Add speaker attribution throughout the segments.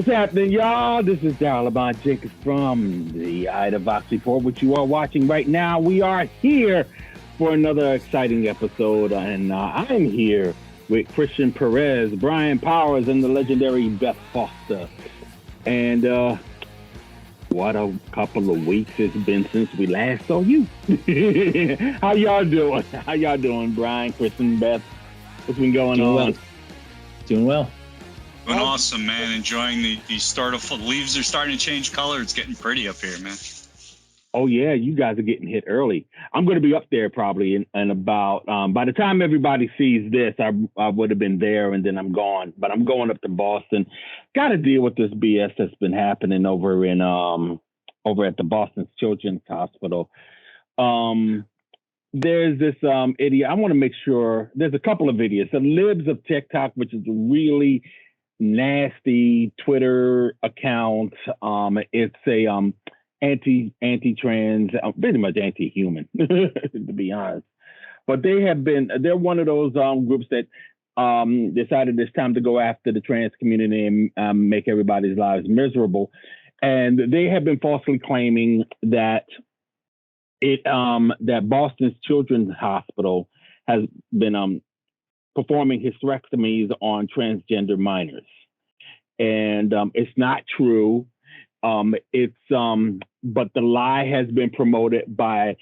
Speaker 1: What's happening, y'all? This is Daryle Jenkins from the Idavox Report, which you are watching right now. We are here for another exciting episode, and I'm here with Christian Perez, Brian Powers, and the legendary Beth Foster. And what a couple of weeks it's been since we last saw you. How y'all doing? How y'all doing, Brian, Christian, Beth? What's been going on?
Speaker 2: Well. Doing well.
Speaker 3: Doing awesome, man. Enjoying the start of the leaves are starting to change color. It's getting pretty up here, man.
Speaker 1: Oh yeah, you guys are getting hit early. I'm going to be up there probably in about by the time everybody sees this, I would have been there and then I'm gone. But I'm going up to Boston. Got to deal with this BS that's been happening over at the Boston Children's Hospital. There's this idiot. I want to make sure there's a couple of videos. The Libs of TikTok, which is a really nasty Twitter account. It's a anti-trans, pretty much anti-human, to be honest. But they're one of those groups that decided it's time to go after the trans community and make everybody's lives miserable. And they have been falsely claiming that that Boston's Children's Hospital has been performing hysterectomies on transgender minors, and it's not true. But the lie has been promoted by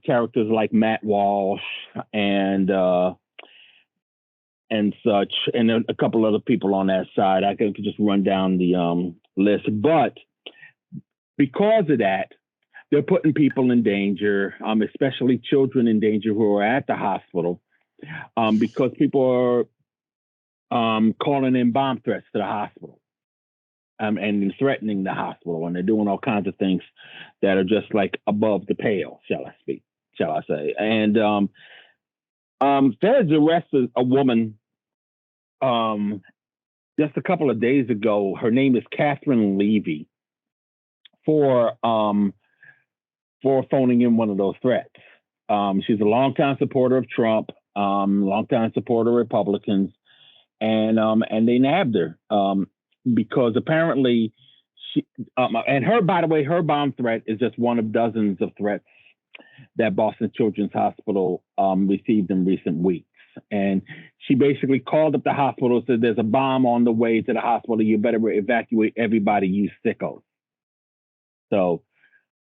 Speaker 1: characters like Matt Walsh and such, and a couple other people on that side. I could just run down the list, but because of that, they're putting people in danger, especially children in danger who are at the hospital, because people are calling in bomb threats to the hospital and threatening the hospital, and they're doing all kinds of things that are just like above the pale, shall I say. And feds arrested a woman just a couple of days ago. Her name is Catherine Levy for phoning in one of those threats. She's a longtime supporter of Trump, longtime supporter of Republicans, and they nabbed her because apparently she and her, by the way, her bomb threat is just one of dozens of threats that Boston Children's Hospital received in recent weeks. And she basically called up the hospital and said, "There's a bomb on the way to the hospital. You better evacuate everybody, you sickos." So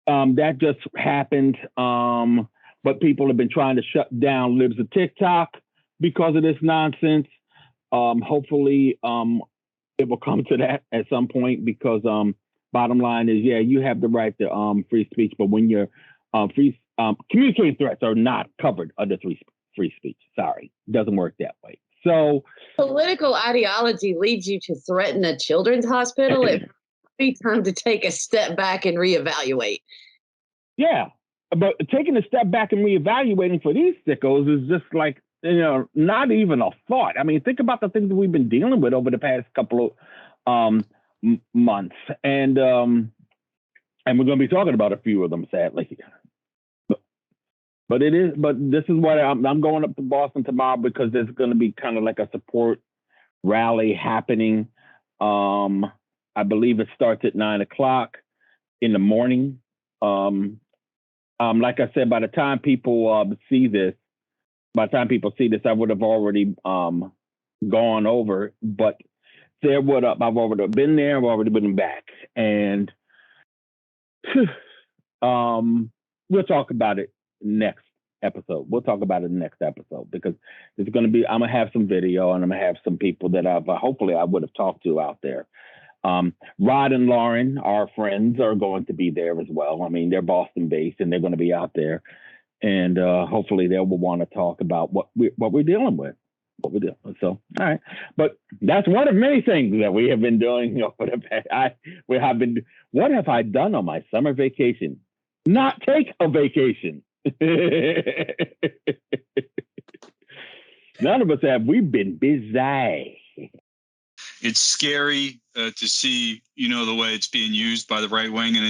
Speaker 1: that just happened, but people have been trying to shut down Libs of TikTok because of this nonsense. Hopefully, it will come to that at some point because bottom line is, yeah, you have the right to free speech, but when your communicating threats are not covered under free speech. Sorry, it doesn't work that way. So
Speaker 4: political ideology leads you to threaten a children's hospital. It be time to take a step back and reevaluate.
Speaker 1: Yeah, but taking a step back and reevaluating for these sickos is just like, not even a thought. I mean, think about the things that we've been dealing with over the past couple of months, and we're going to be talking about a few of them, sadly. But this is what I'm going up to Boston tomorrow because there's going to be kind of like a support rally happening. I believe it starts at 9:00 in the morning. Like I said, by the time people see this, I would have already gone over. But I've already been there. I've already been back, and we'll talk about it next episode. Because it's going to be. I'm gonna have some video, and I'm gonna have some people that hopefully I would have talked to out there. Rod and Lauren, our friends, are going to be there as well. I mean, they're Boston based and they're going to be out there, and hopefully they will want to talk about what we're dealing with. So, all right, but that's one of many things that we have been doing. What have I done on my summer vacation? Not take a vacation. None of us have. We've been busy.
Speaker 3: It's scary to see, the way it's being used by the right wing, and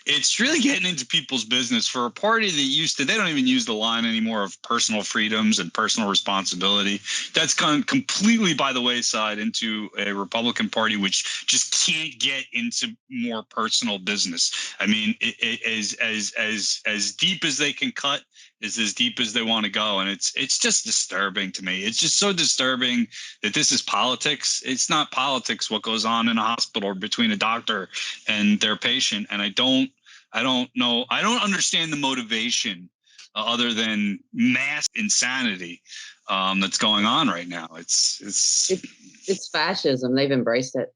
Speaker 3: it's really getting into people's business for a party that they don't even use the line anymore of personal freedoms and personal responsibility. That's gone completely by the wayside into a Republican Party which just can't get into more personal business. I mean, as deep as they can cut is as deep as they want to go, and it's just disturbing to me. It's just so disturbing that this is politics. It's not politics what goes on in a hospital or between a doctor and their patient, and I don't know. I don't understand the motivation other than mass insanity that's going on right now.
Speaker 4: It's fascism. They've embraced it.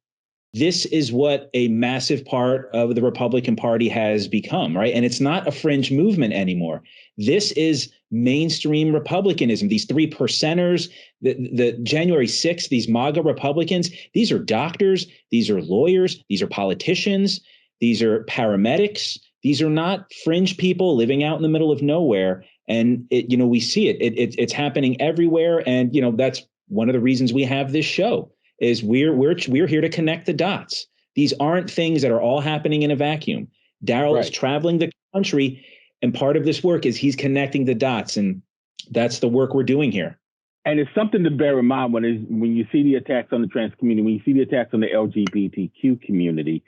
Speaker 2: This is what a massive part of the Republican Party has become, right? And it's not a fringe movement anymore. This is mainstream Republicanism. These 3%ers, the January 6th, these MAGA Republicans, these are doctors, these are lawyers, these are politicians, these are paramedics. These are not fringe people living out in the middle of nowhere. And we see it. It's happening everywhere. And that's one of the reasons we have this show. Is we're here to connect the dots. These aren't things that are all happening in a vacuum. Daryle is traveling the country, and part of this work is he's connecting the dots, and that's the work we're doing here.
Speaker 1: And it's something to bear in mind when you see the attacks on the trans community, when you see the attacks on the LGBTQ community.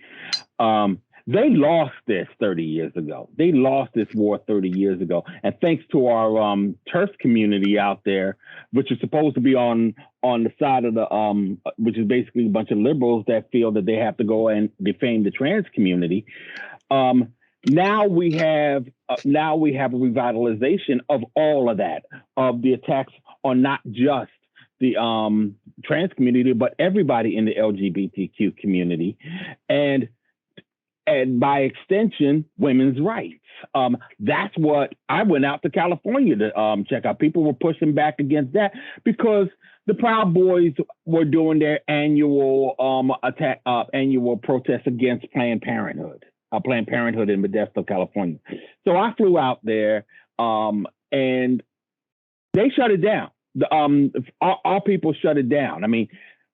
Speaker 1: They lost this 30 years ago. They lost this war 30 years ago. And thanks to our TERF community out there, which is supposed to be on the side of the, which is basically a bunch of liberals that feel that they have to go and defame the trans community. Now we have a revitalization of all of that, of the attacks on not just the trans community, but everybody in the LGBTQ community. And by extension, women's rights. That's what I went out to California to check out. People were pushing back against that because the Proud Boys were doing their annual annual protest against Planned Parenthood in Modesto, California. So I flew out there, and they shut it down. Our people shut it down. I mean,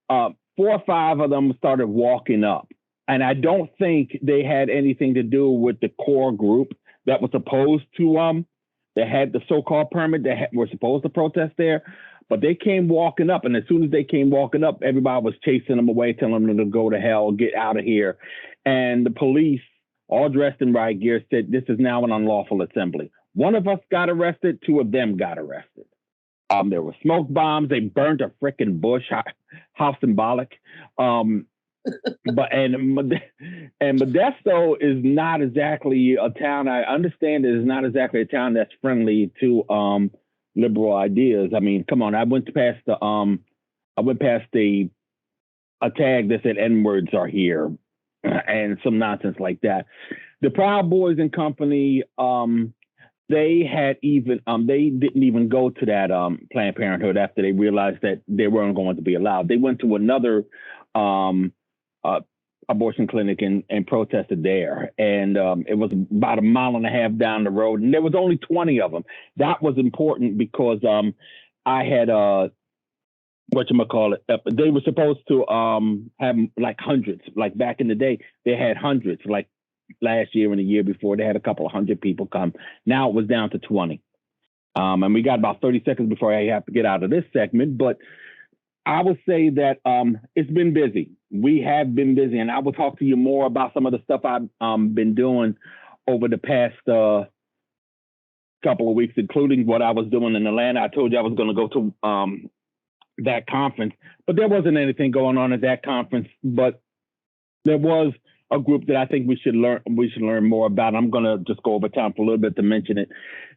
Speaker 1: 4 or 5 of them started walking up. And I don't think they had anything to do with the core group that was supposed to, that had the so-called permit that were supposed to protest there. But they came walking up. And as soon as they came walking up, everybody was chasing them away, telling them to go to hell, get out of here. And the police, all dressed in riot gear, said, this is now an unlawful assembly. One of us got arrested. 2 of them got arrested. There were smoke bombs. They burned a freaking bush. How symbolic. But Modesto is not exactly a town. I understand it is not exactly a town that's friendly to liberal ideas. I mean, come on. I went past a tag that said N-words are here and some nonsense like that. The Proud Boys and company, they didn't even go to that Planned Parenthood after they realized that they weren't going to be allowed. They went to another abortion clinic and protested there. And it was about 1.5 miles down the road. And there was only 20 of them. That was important because I had, they were supposed to have like hundreds. Like back in the day, they had hundreds. Like last year and the year before, they had a couple of 100 people come. Now it was down to 20. And we got about 30 seconds before I have to get out of this segment. But I would say that it's been busy. We have been busy, and I will talk to you more about some of the stuff I've been doing over the past couple of weeks, including what I was doing in Atlanta. I told you I was going to go to that conference, but there wasn't anything going on at that conference. But there was a group that I think we should learn more about. I'm going to just go over time for a little bit to mention it.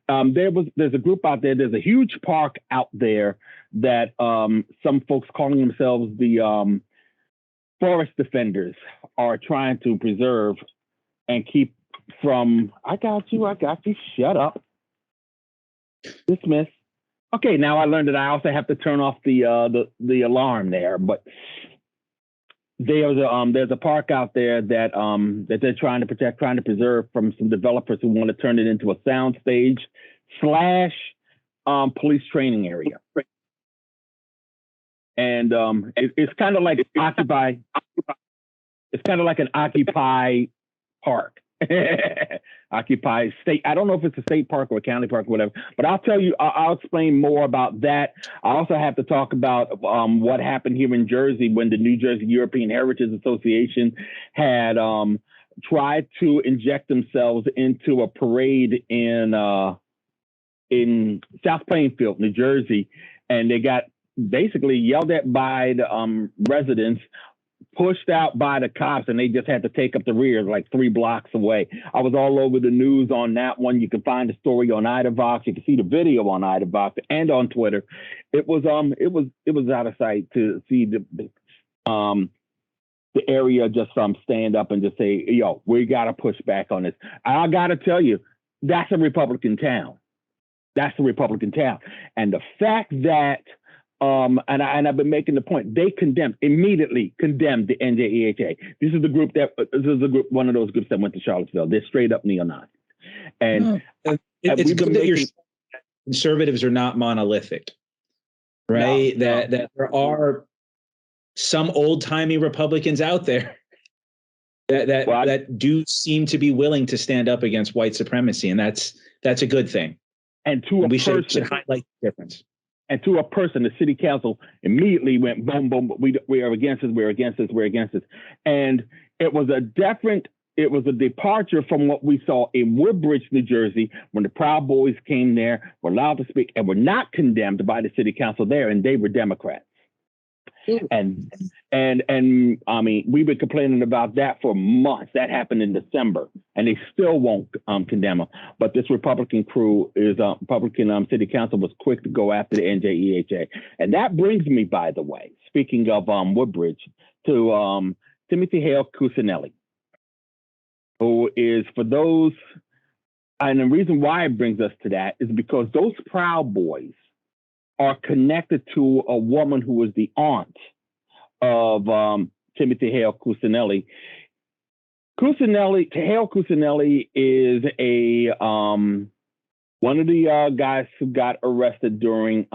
Speaker 1: There's a group out there. There's a huge park out there that some folks calling themselves the forest defenders are trying to preserve and keep from. I got you. Shut up. Dismiss. Okay, now I learned that I also have to turn off the alarm there, but there's a park out there that they're trying to protect, trying to preserve from some developers who want to turn it into a sound stage / police training area. And it's kind of like Occupy. It's kind of like an Occupy park. Occupy state. I don't know if it's a state park or a county park or whatever, but I'll tell you, I'll explain more about that. I also have to talk about what happened here in Jersey when the New Jersey European Heritage Association had tried to inject themselves into a parade in South Plainfield, New Jersey, and they got basically yelled at by the residents, pushed out by the cops, and they just had to take up the rear like 3 blocks away. I was all over the news on that one. You can find the story on Idavox. You can see the video on Idavox and on Twitter. It was out of sight to see the area just stand up and just say, yo, we got to push back on this. I got to tell you, that's a Republican town. That's a Republican town. And the fact that and I've been making the point, they immediately condemned the NJEHA. This is one of those groups that went to Charlottesville. They're straight up neo-Nazis. And
Speaker 2: it's good that your conservatives are not monolithic, right? That there are some old-timey Republicans out there that do seem to be willing to stand up against white supremacy, and that's a good thing.
Speaker 1: And we should
Speaker 2: highlight the difference.
Speaker 1: And to a person, the city council immediately went boom, boom. We are against this. We're against this. We're against this. And it was a departure from what we saw in Woodbridge, New Jersey, when the Proud Boys came there, were allowed to speak, and were not condemned by the city council there, and they were Democrats. And I mean, we've been complaining about that for months. That happened in December, and they still won't condemn them. But this Republican crew Republican city council was quick to go after the NJEHA. And that brings me, by the way, speaking of Woodbridge, to Timothy Hale-Cusanelli, who is, for those, and the reason why it brings us to that is because those Proud Boys are connected to a woman who was the aunt of Timothy Hale-Cusanelli. Hale-Cusanelli is one of the guys who got arrested during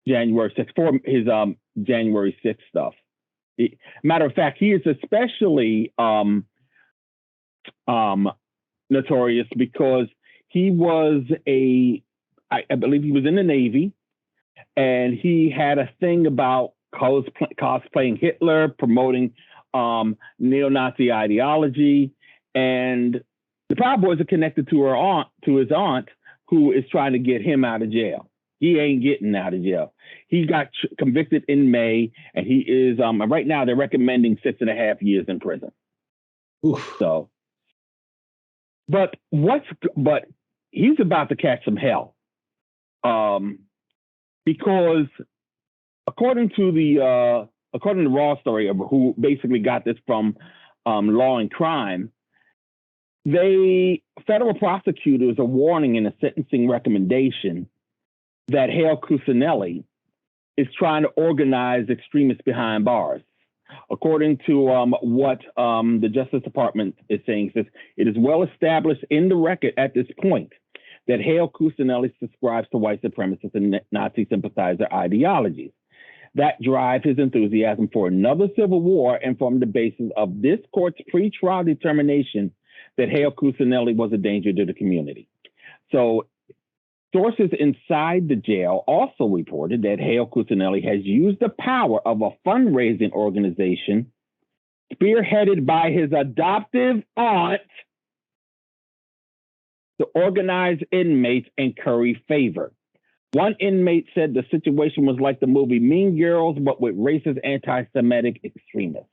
Speaker 1: January 6th for his January 6th stuff. Matter of fact, he is especially notorious because he was I believe he was in the Navy, and he had a thing about cosplaying Hitler, promoting neo-Nazi ideology, and the Proud Boys are connected to his aunt, who is trying to get him out of jail. He ain't getting out of jail. He got convicted in May, and he is right now they're recommending 6.5 years in prison.
Speaker 2: Oof.
Speaker 1: So, but he's about to catch some hell. Because according to the Raw story, of who basically got this from Law and Crime, federal prosecutors are warning in a sentencing recommendation that Hale-Cusanelli is trying to organize extremists behind bars. According to what the Justice Department is saying, it is well established in the record at this point that Hale-Cusanelli subscribes to white supremacist and Nazi sympathizer ideologies that drive his enthusiasm for another civil war and form the basis of this court's pretrial determination that Hale-Cusanelli was a danger to the community. So sources inside the jail also reported that Hale-Cusanelli has used the power of a fundraising organization spearheaded by his adoptive aunt to organize inmates and curry favor. One inmate said the situation was like the movie Mean Girls, but with racist, anti-Semitic extremists.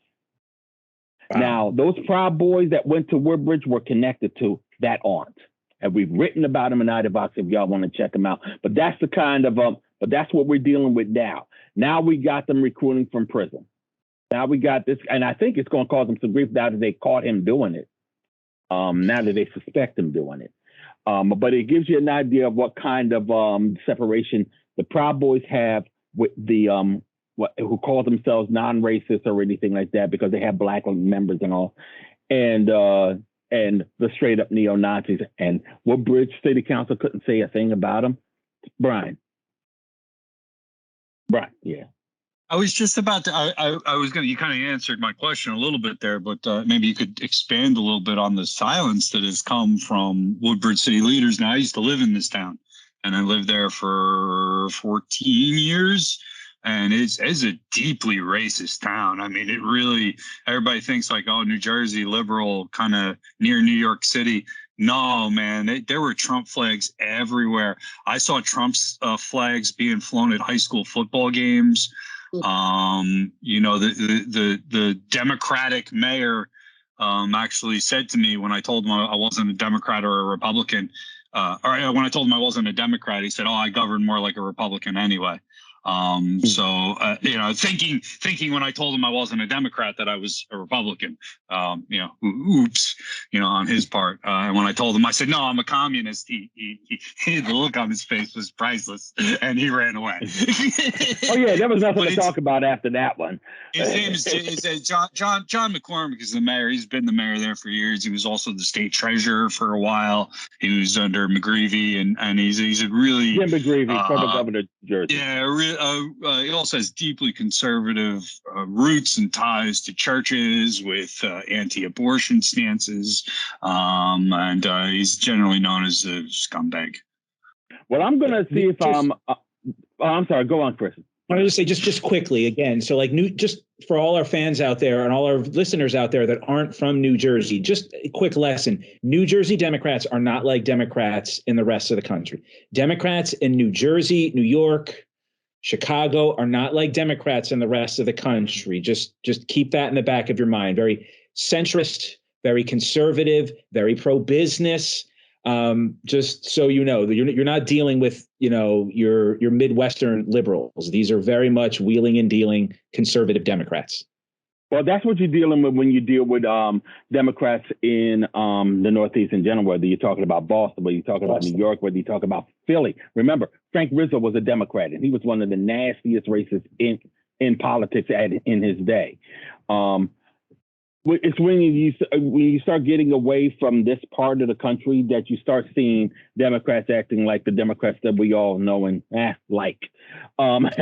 Speaker 1: Wow. Now, those Proud Boys that went to Woodbridge were connected to that aunt. And we've written about them in Idavox if y'all want to check them out. But that's the kind of, but that's what we're dealing with now. Now we got them recruiting from prison. Now we got this, and I think it's going to cause them some grief now that they caught him doing it. Now that they suspect him doing it. But it gives you an idea of what kind of separation the Proud Boys have with the who call themselves non-racist or anything like that, because they have black members and all, and the straight up neo-Nazis. And Woodbridge City Council couldn't say a thing about them. Brian, yeah.
Speaker 3: I was just about to. I was going to. You kind of answered my question a little bit there, but maybe you could expand a little bit on the silence that has come from Woodbridge city leaders. Now, I used to live in this town, and I lived there for 14 years, and it's a deeply racist town. I mean, it really. Everybody thinks like, oh, New Jersey liberal, kind of near New York City. No, man, there were Trump flags everywhere. I saw Trump's flags being flown at high school football games. You know, the Democratic mayor actually said to me when I told him I wasn't a Democrat or a Republican, or when I told him I wasn't a Democrat, he said, "Oh, I govern more like a Republican anyway." So you know, thinking when I told him I wasn't a Democrat that I was a Republican. You know, oops, you know, on his part. And when I told him, I said, "No, I'm a communist." He the look on his face was priceless, and he ran away.
Speaker 1: Oh yeah, there was nothing to talk about after that one.
Speaker 3: His name is John McCormick is the mayor. He's been the mayor there for years. He was also the state treasurer for a while. He was under McGreevey, and he's a really
Speaker 1: Jim McGreevey, former governor of Jersey.
Speaker 3: Yeah, he also has deeply conservative roots and ties to churches with anti-abortion stances, and he's generally known as a scumbag.
Speaker 1: Well, I'm going to see if I'm sorry. Go on, Chris.
Speaker 2: I want to say just quickly again. So like just for all our fans out there and all our listeners out there that aren't from New Jersey, just a quick lesson. New Jersey Democrats are not like Democrats in the rest of the country. Democrats in New Jersey, New York, Chicago are not like Democrats in the rest of the country. Just keep that in the back of your mind. Very centrist, very conservative, very pro-business. Just so you know, you're not dealing with, you know, your Midwestern liberals. These are very much wheeling and dealing conservative Democrats.
Speaker 1: Well, that's what you're dealing with when you deal with Democrats in the Northeast in general, whether you're talking about Boston, whether you're talking about New York, whether you're talking about Philly. Remember, Frank Rizzo was a Democrat, and he was one of the nastiest racists in politics in his day. It's when you start getting away from this part of the country that you start seeing Democrats acting like the Democrats that we all know and like. But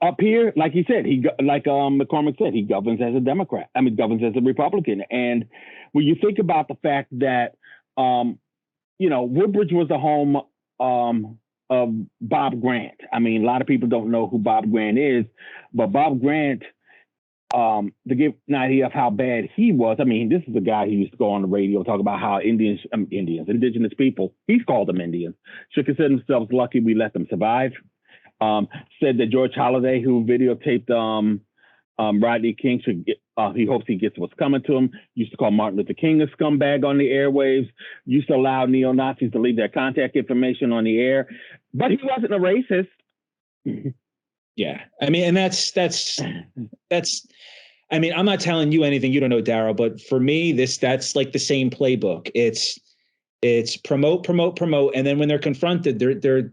Speaker 1: up here, like he said, McCormick said, he governs as a Democrat. I mean, governs as a Republican. And when you think about the fact that, you know, Woodbridge was the home of Bob Grant. I mean, a lot of people don't know who Bob Grant is, but Bob Grant, to give an idea of how bad he was, I mean, this is a guy who used to go on the radio talk about how indigenous people, he's called them Indians, should consider themselves lucky we let them survive. Said that George Holliday, who videotaped Rodney King, he hopes he gets what's coming to him. Used to call Martin Luther King a scumbag on the airwaves. Used to allow neo-Nazis to leave their contact information on the air. But he wasn't a racist.
Speaker 2: Yeah, I mean, and that's. I mean, I'm not telling you anything you don't know, Daryle. But for me, that's like the same playbook. It's promote, and then when they're confronted,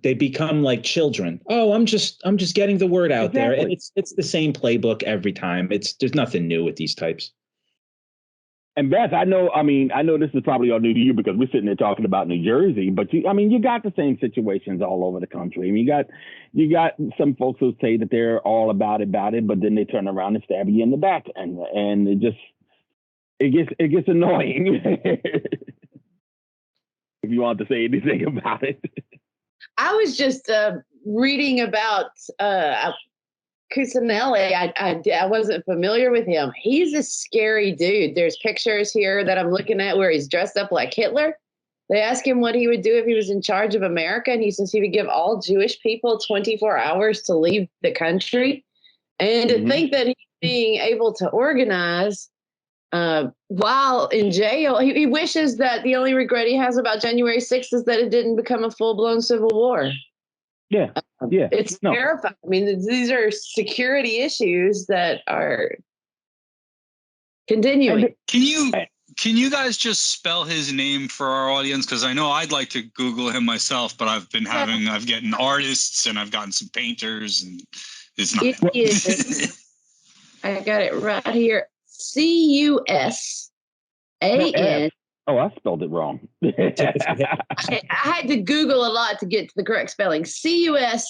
Speaker 2: they become like children. Oh, I'm just getting the word out there, and it's the same playbook every time. There's nothing new with these types.
Speaker 1: And Beth, I know this is probably all new to you because we're sitting there talking about New Jersey, but you got the same situations all over the country. I mean, you got some folks who say that they're all about it, but then they turn around and stab you in the back, and it gets annoying. If you want to say anything about it.
Speaker 4: I was just reading about Cusanelli. I wasn't familiar with him. He's a scary dude. There's pictures here that I'm looking at where he's dressed up like Hitler. They asked him what he would do if he was in charge of America, and he says he would give all Jewish people 24 hours to leave the country. And to think that he's being able to organize while in jail, he wishes that the only regret he has about January 6th is that it didn't become a full-blown civil war.
Speaker 1: Yeah.
Speaker 4: It's terrifying. I mean, these are security issues that are continuing.
Speaker 3: Can you guys just spell his name for our audience? Because I know I'd like to Google him myself, but I've gotten artists and I've gotten some painters, and it's not.
Speaker 4: It is. I got it right here. Cusanelli.
Speaker 1: Oh, I spelled it wrong.
Speaker 4: I had to Google a lot to get to the correct spelling. Cusanelli.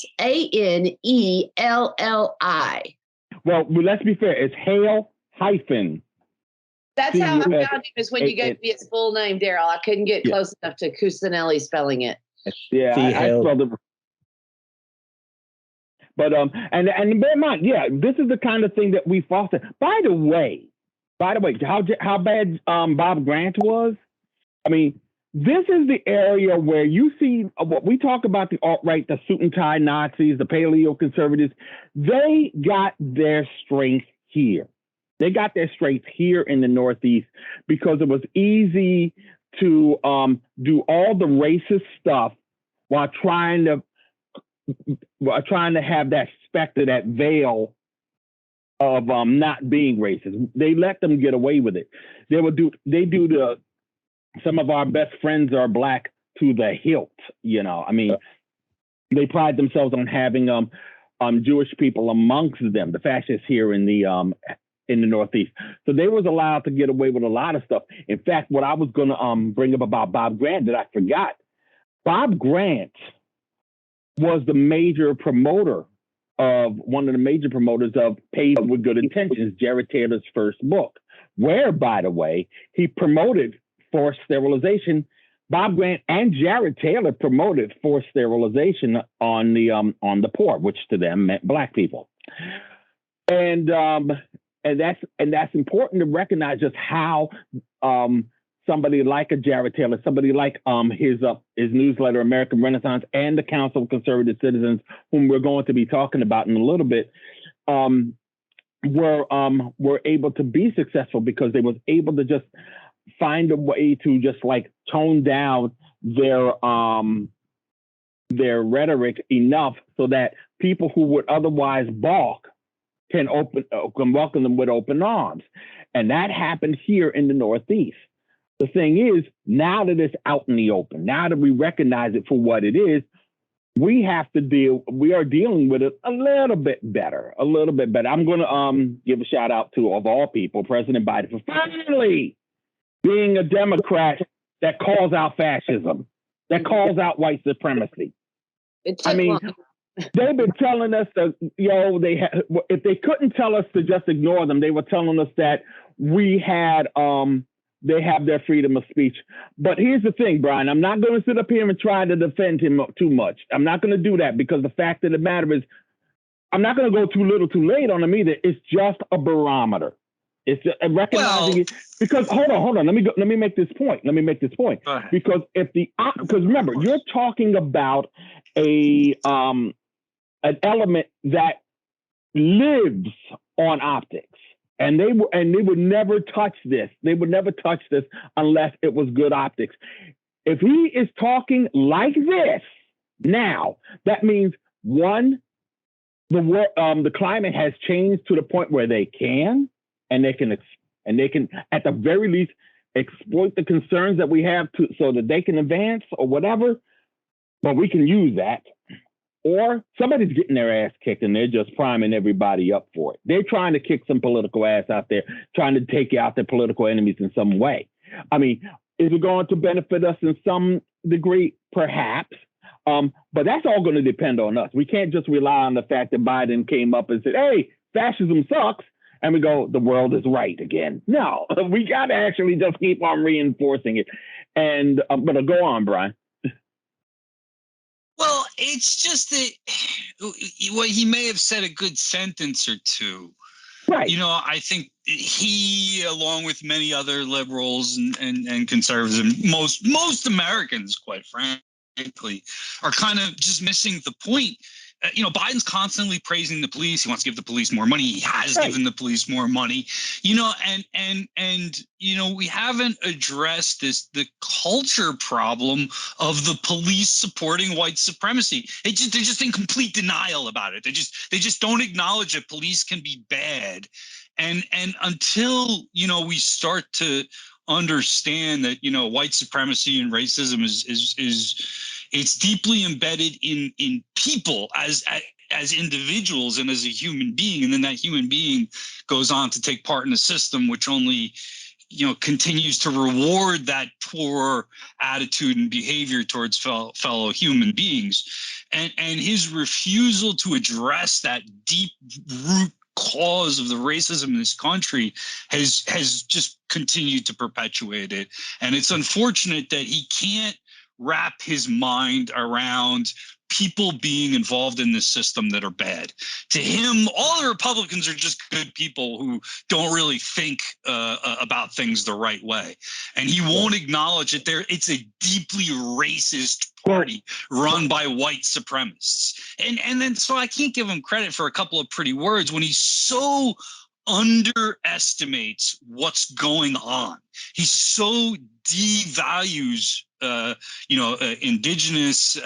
Speaker 1: Well, let's be fair. It's Hale hyphen.
Speaker 4: That's how I found him, is when you gave me his full name, Daryle. I couldn't get close enough to Cusanelli spelling it.
Speaker 1: Yeah, I spelled it. But and bear in mind, this is the kind of thing that we foster. By the way, how bad Bob Grant was. I mean, this is the area where you see what we talk about, the alt-right, the suit and tie Nazis, the paleo conservatives. They got their strength here. They got their strength here in the Northeast because it was easy to do all the racist stuff while trying to have that specter, that veil of not being racist. They let them get away with it. Some of our best friends are black to the hilt, you know. I mean, they pride themselves on having Jewish people amongst them, the fascists here in the Northeast. So they was allowed to get away with a lot of stuff. In fact, what I was going to bring up about Bob Grant that I forgot, Bob Grant was one of the major promoters of Paved with Good Intentions, Jared Taylor's first book, where, by the way, he promoted forced sterilization. Bob Grant and Jared Taylor promoted forced sterilization on the poor, which to them meant black people. And that's important to recognize just how somebody like a Jared Taylor, somebody like his newsletter, American Renaissance, and the Council of Conservative Citizens, whom we're going to be talking about in a little bit, were able to be successful because they was able to just find a way to just like tone down their rhetoric enough so that people who would otherwise balk can welcome them with open arms. And that happened here in the Northeast. The thing is, now that it's out in the open, now that we recognize it for what it is, we are dealing with it a little bit better. I'm going to give a shout out to, of all people, President Biden for finally being a Democrat that calls out fascism, that calls out white supremacy. I mean, they've been telling us that, if they couldn't tell us to just ignore them, they were telling us that they have their freedom of speech. But here's the thing, Brian, I'm not going to sit up here and try to defend him too much. I'm not going to do that because the fact of the matter is, I'm not going to go too little too late on him either. It's just a barometer. It's recognizing it because hold on. Let me make this point. Because because remember, you're talking about an element that lives on optics, and they would never touch this. They would never touch this unless it was good optics. If he is talking like this now, that means one, the climate has changed to the point where they can at the very least exploit the concerns that we have so that they can advance or whatever. But we can use that. Or somebody's getting their ass kicked and they're just priming everybody up for it. They're trying to kick some political ass out there, trying to take out their political enemies in some way. I mean, is it going to benefit us in some degree? Perhaps. But that's all going to depend on us. We can't just rely on the fact that Biden came up and said, hey, fascism sucks. And we go, the world is right again. No, we got to actually just keep on reinforcing it. And but go on, Brian.
Speaker 3: Well, it's just that he may have said a good sentence or two.
Speaker 1: Right.
Speaker 3: I think he, along with many other liberals and conservatives, and most Americans, quite frankly, are kind of just missing the point. Biden's constantly praising the police. He wants to give the police more money. He has given the police more money, and we haven't addressed the culture problem of the police supporting white supremacy. They're just in complete denial about it. They just don't acknowledge that police can be bad. And until, we start to understand that, white supremacy and racism it's deeply embedded in people as individuals and as a human being. And then that human being goes on to take part in a system which only continues to reward that poor attitude and behavior towards fellow human beings. And his refusal to address that deep root cause of the racism in this country has just continued to perpetuate it. And it's unfortunate that he can't wrap his mind around people being involved in this system that are bad. To him, all the Republicans are just good people who don't really think about things the right way. And he won't acknowledge that it's a deeply racist party run by white supremacists. And then so I can't give him credit for a couple of pretty words when he so underestimates what's going on. He so devalues indigenous,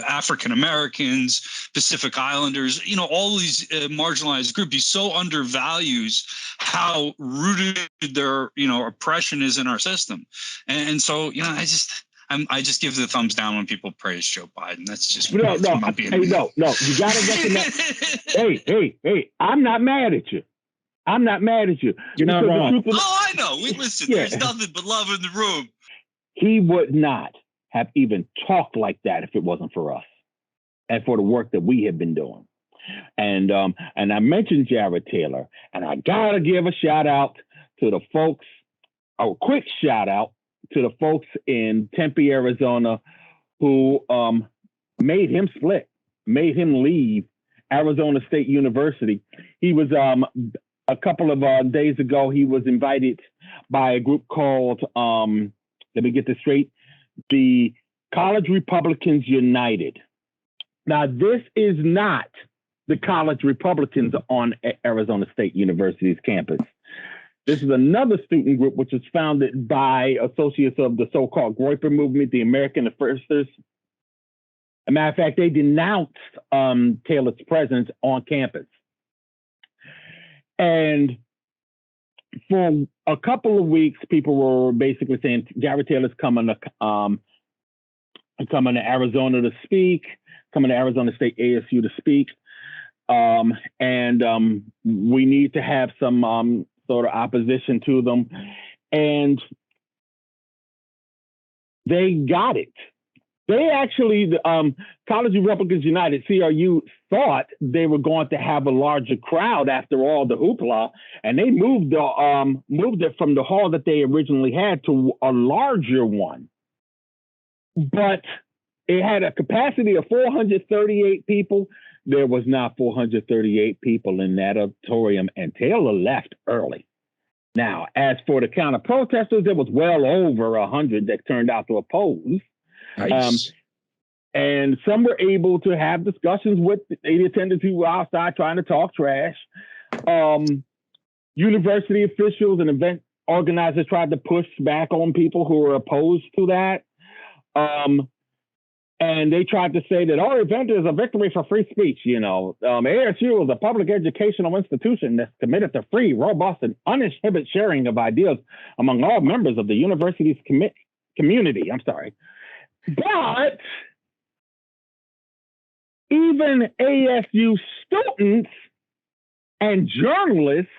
Speaker 3: African Americans, Pacific Islanders, all these marginalized groups. He so undervalues how rooted their, oppression is in our system. And so, I just give the thumbs down when people praise Joe Biden. That's just
Speaker 1: no. You gotta recognize. hey, I'm not mad at you.
Speaker 2: You're not wrong.
Speaker 3: I know. Listen. Yeah. There's nothing but love in the room.
Speaker 1: He would not have even talked like that if it wasn't for us and for the work that we have been doing. And I mentioned Jared Taylor, and I gotta give a shout out to the folks. A quick shout out to the folks in Tempe, Arizona, who made him leave Arizona State University. He was a couple of days ago. He was invited by a group called let me get this straight, the College Republicans United. Now, this is not the College Republicans on Arizona State University's campus. This is another student group which was founded by associates of the so-called Groyper movement, the American Firsters. As a matter of fact, they denounced Taylor's presence on campus. And for a couple of weeks, people were basically saying Jared Taylor's coming to Arizona to speak, coming to Arizona State ASU to speak, and we need to have some sort of opposition to them. And they got it. They actually, the College Republicans United, CRU, thought they were going to have a larger crowd after all the hoopla, and they moved it from the hall that they originally had to a larger one. But it had a capacity of 438 people. There was not 438 people in that auditorium, and Taylor left early. Now, as for the counter protesters, there was well over 100 that turned out to oppose. Nice. And some were able to have discussions with the attendants who were outside trying to talk trash. University officials and event organizers tried to push back on people who were opposed to that. And they tried to say that our event is a victory for free speech. ASU is a public educational institution that's committed to free, robust, and uninhibited sharing of ideas among all members of the university's community. But even ASU students and journalists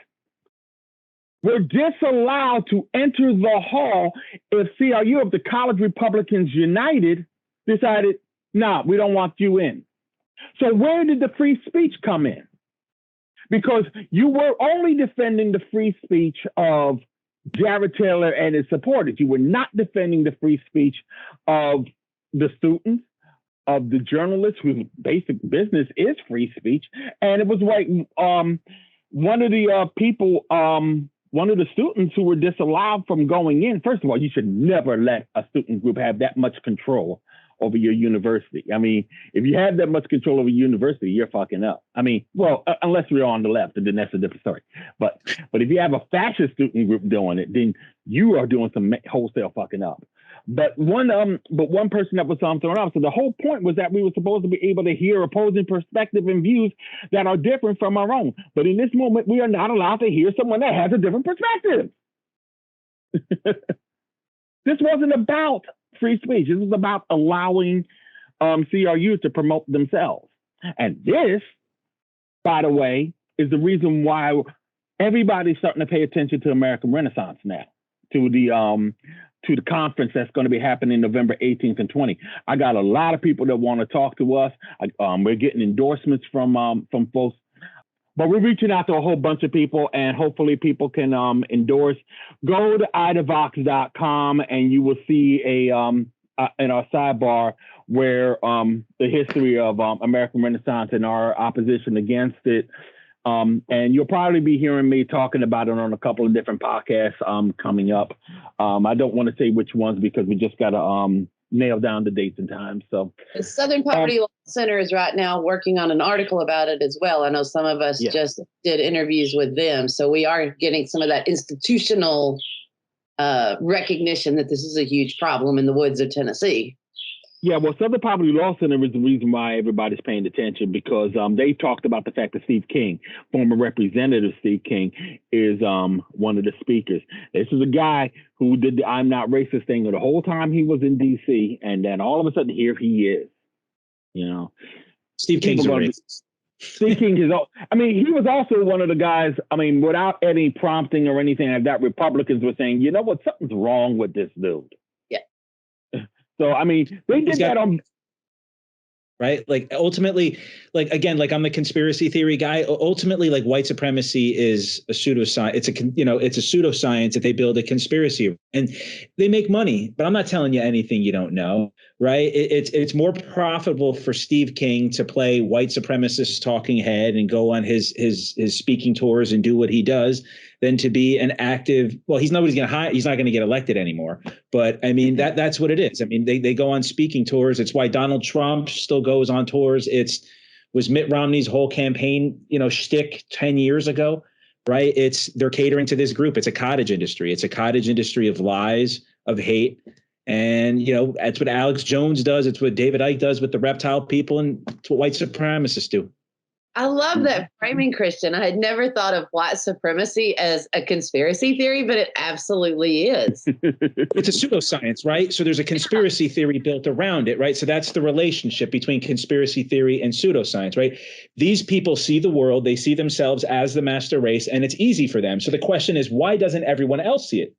Speaker 1: were disallowed to enter the hall if CRU of the College Republicans United decided, nah, we don't want you in. So where did the free speech come in? Because you were only defending the free speech of Jared Taylor and his supporters. You were not defending the free speech of the students, of the journalists whose basic business is free speech. And it was like one of the students who were disallowed from going in. First of all, you should never let a student group have that much control over your university. I mean, if you have that much control over your university, you're fucking up. I mean, well, unless you're on the left, and then that's a different story. But if you have a fascist student group doing it, then you are doing some wholesale fucking up. But one person that was thrown out. So the whole point was that we were supposed to be able to hear opposing perspective and views that are different from our own. But in this moment, we are not allowed to hear someone that has a different perspective. This wasn't about free speech. This was about allowing CRU to promote themselves. And this, by the way, is the reason why everybody's starting to pay attention to American Renaissance now, to the conference that's going to be happening November 18th and 20th. I got a lot of people that want to talk to us. We're getting endorsements from folks, but we're reaching out to a whole bunch of people, and hopefully people can endorse. Go to idavox.com and you will see in our sidebar where the history of American Renaissance and our opposition against it. And you'll probably be hearing me talking about it on a couple of different podcasts coming up. I don't want to say which ones because we just got to nail down the dates and times. So
Speaker 4: the Southern Poverty Law Center is right now working on an article about it as well. I know some of us just did interviews with them. So we are getting some of that institutional recognition that this is a huge problem in the woods of Tennessee.
Speaker 1: Yeah, well, Southern Poverty Law Center is the reason why everybody's paying attention, because they talked about the fact that Steve King, former Representative Steve King, is one of the speakers. This is a guy who did the I'm Not Racist thing the whole time he was in D.C., and then all of a sudden here he is. You know,
Speaker 2: Steve King's a racist.
Speaker 1: Steve King is, I mean, he was also one of the guys, I mean, without any prompting or anything like that, Republicans were saying, you know what, something's wrong with this dude. So, I mean, they did that on.
Speaker 2: Right. Like ultimately, like, again, like I'm the conspiracy theory guy. Ultimately, like white supremacy is a pseudoscience. It's a pseudoscience that they build a conspiracy and they make money. But I'm not telling you anything you don't know. Right. It's more profitable for Steve King to play white supremacist talking head and go on his speaking tours and do what he does than to be an active. Well, he's not going to get elected anymore. But I mean, that's what it is. I mean, they go on speaking tours. It's why Donald Trump still goes on tours. Was Mitt Romney's whole campaign, shtick 10 years ago, right? They're catering to this group. It's a cottage industry. It's a cottage industry of lies, of hate. And, that's what Alex Jones does. It's what David Icke does with the reptile people, and it's what white supremacists do.
Speaker 4: I love that framing, Christian. I had never thought of white supremacy as a conspiracy theory, but it absolutely is.
Speaker 2: It's a pseudoscience, right? So there's a conspiracy theory built around it, right? So that's the relationship between conspiracy theory and pseudoscience, right? These people see the world, they see themselves as the master race, and it's easy for them. So the question is, why doesn't everyone else see it?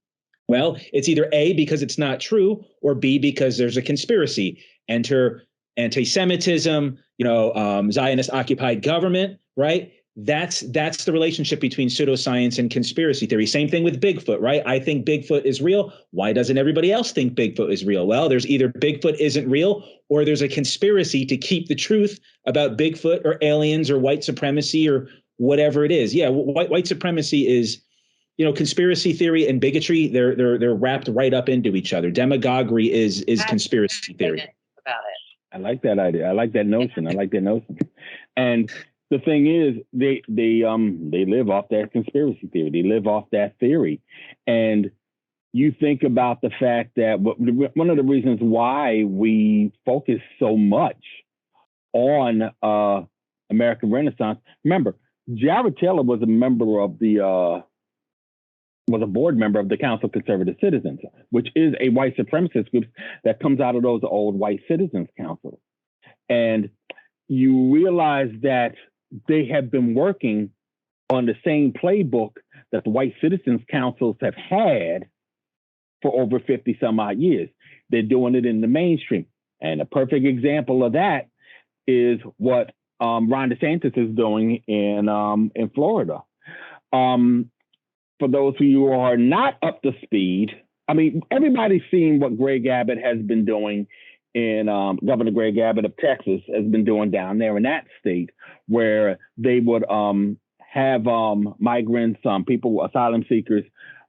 Speaker 2: Well, it's either A, because it's not true, or B, because there's a conspiracy. Enter anti-Semitism, Zionist occupied government, right? That's the relationship between pseudoscience and conspiracy theory. Same thing with Bigfoot, right? I think Bigfoot is real. Why doesn't everybody else think Bigfoot is real? Well, there's either Bigfoot isn't real, or there's a conspiracy to keep the truth about Bigfoot or aliens or white supremacy or whatever it is. Yeah, white supremacy is, conspiracy theory and bigotry. They're wrapped right up into each other. Demagoguery is conspiracy theory.
Speaker 4: About it.
Speaker 1: I like that idea. I like that notion. And the thing is, they live off that conspiracy theory. They live off that theory. And you think about the fact that one of the reasons why we focus so much on American Renaissance. Remember, Jared Taylor was a member of was a board member of the Council of Conservative Citizens, which is a white supremacist group that comes out of those old white citizens councils. And you realize that they have been working on the same playbook that the white citizens councils have had for over 50 some odd years. They're doing it in the mainstream. And a perfect example of that is what Ron DeSantis is doing in Florida. For those of you who are not up to speed, I mean, everybody's seen what Greg Abbott has been doing Governor Greg Abbott of Texas has been doing down there in that state, where they would have migrants, people, asylum seekers,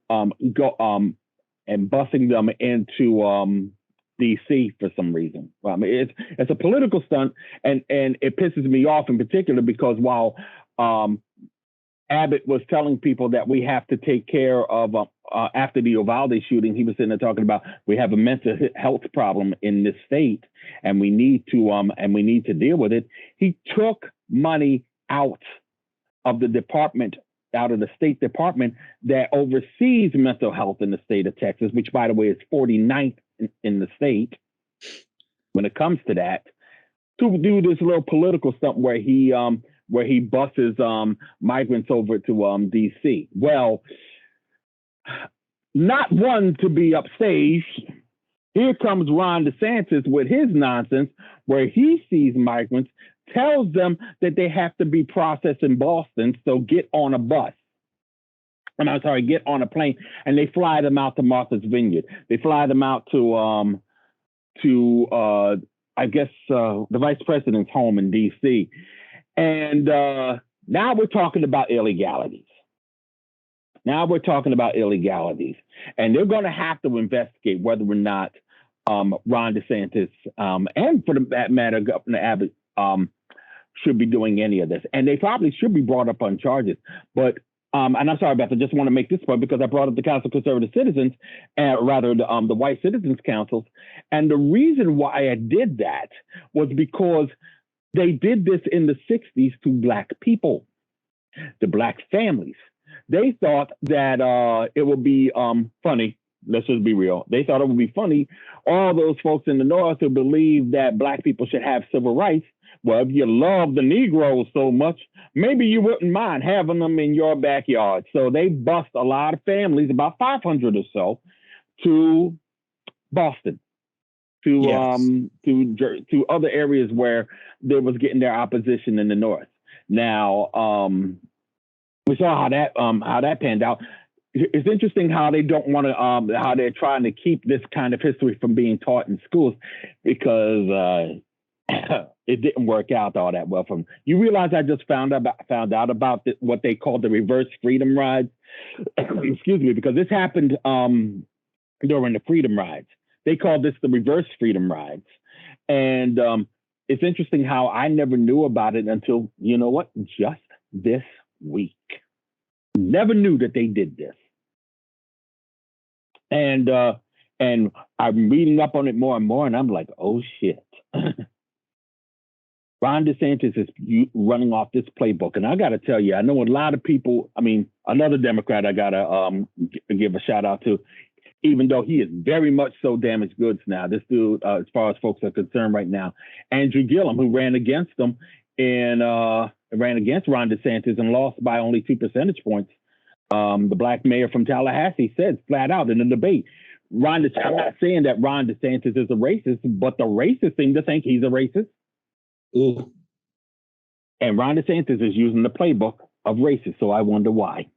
Speaker 1: go and busing them into D.C. for some reason. I mean, it's a political stunt, and it pisses me off in particular because while Abbott was telling people that we have to take care of after the Uvalde shooting, he was sitting there talking about we have a mental health problem in this state, and we need to deal with it. He took money out of the department, out of the State Department that oversees mental health in the state of Texas, which, by the way, is 49th in the state when it comes to that, to do this little political stuff where he where he buses migrants over to D.C. Well, not one to be upstage. Here comes Ron DeSantis with his nonsense, where he sees migrants, tells them that they have to be processed in Boston, so get on a bus. Get on a plane, and they fly them out to Martha's Vineyard. They fly them out to the vice president's home in D.C. And now we're talking about illegalities. And they're going to have to investigate whether or not Ron DeSantis and, for that matter, Governor Abbott should be doing any of this. And they probably should be brought up on charges. But and I'm sorry, Beth, I just want to make this point because I brought up the Council of Conservative Citizens, the White Citizens Councils. And the reason why I did that was because they did this in the 60s to Black people, the Black families. They thought that it would be funny. Let's just be real. They thought it would be funny. All those folks in the North who believe that Black people should have civil rights. Well, if you love the Negroes so much, maybe you wouldn't mind having them in your backyard. So they bust a lot of families, about 500 or so, to Boston, to other areas where they was getting their opposition in the North. Now, we saw how that panned out. It's interesting how they don't want to, how they're trying to keep this kind of history from being taught in schools, because it didn't work out all that well. You realize I just found out about what they call the reverse freedom rides. Excuse me, because this happened during the freedom rides. They called this the reverse freedom rides, and it's interesting how I never knew about it until, you know what, just this week. Never knew that they did this. And I'm reading up on it more and more, and I'm like, oh shit. Ron DeSantis is running off this playbook. And I got to tell you, I know a lot of people, another Democrat I got to give a shout out to, even though he is very much so damaged goods now. This dude, as far as folks are concerned right now, Andrew Gillum, who ran against him ran against Ron DeSantis and lost by only 2 percentage points. The Black mayor from Tallahassee said flat out in the debate, I'm not saying that Ron DeSantis is a racist, but the racists seem to think he's a racist.
Speaker 2: Ooh.
Speaker 1: And Ron DeSantis is using the playbook of racists, so I wonder why.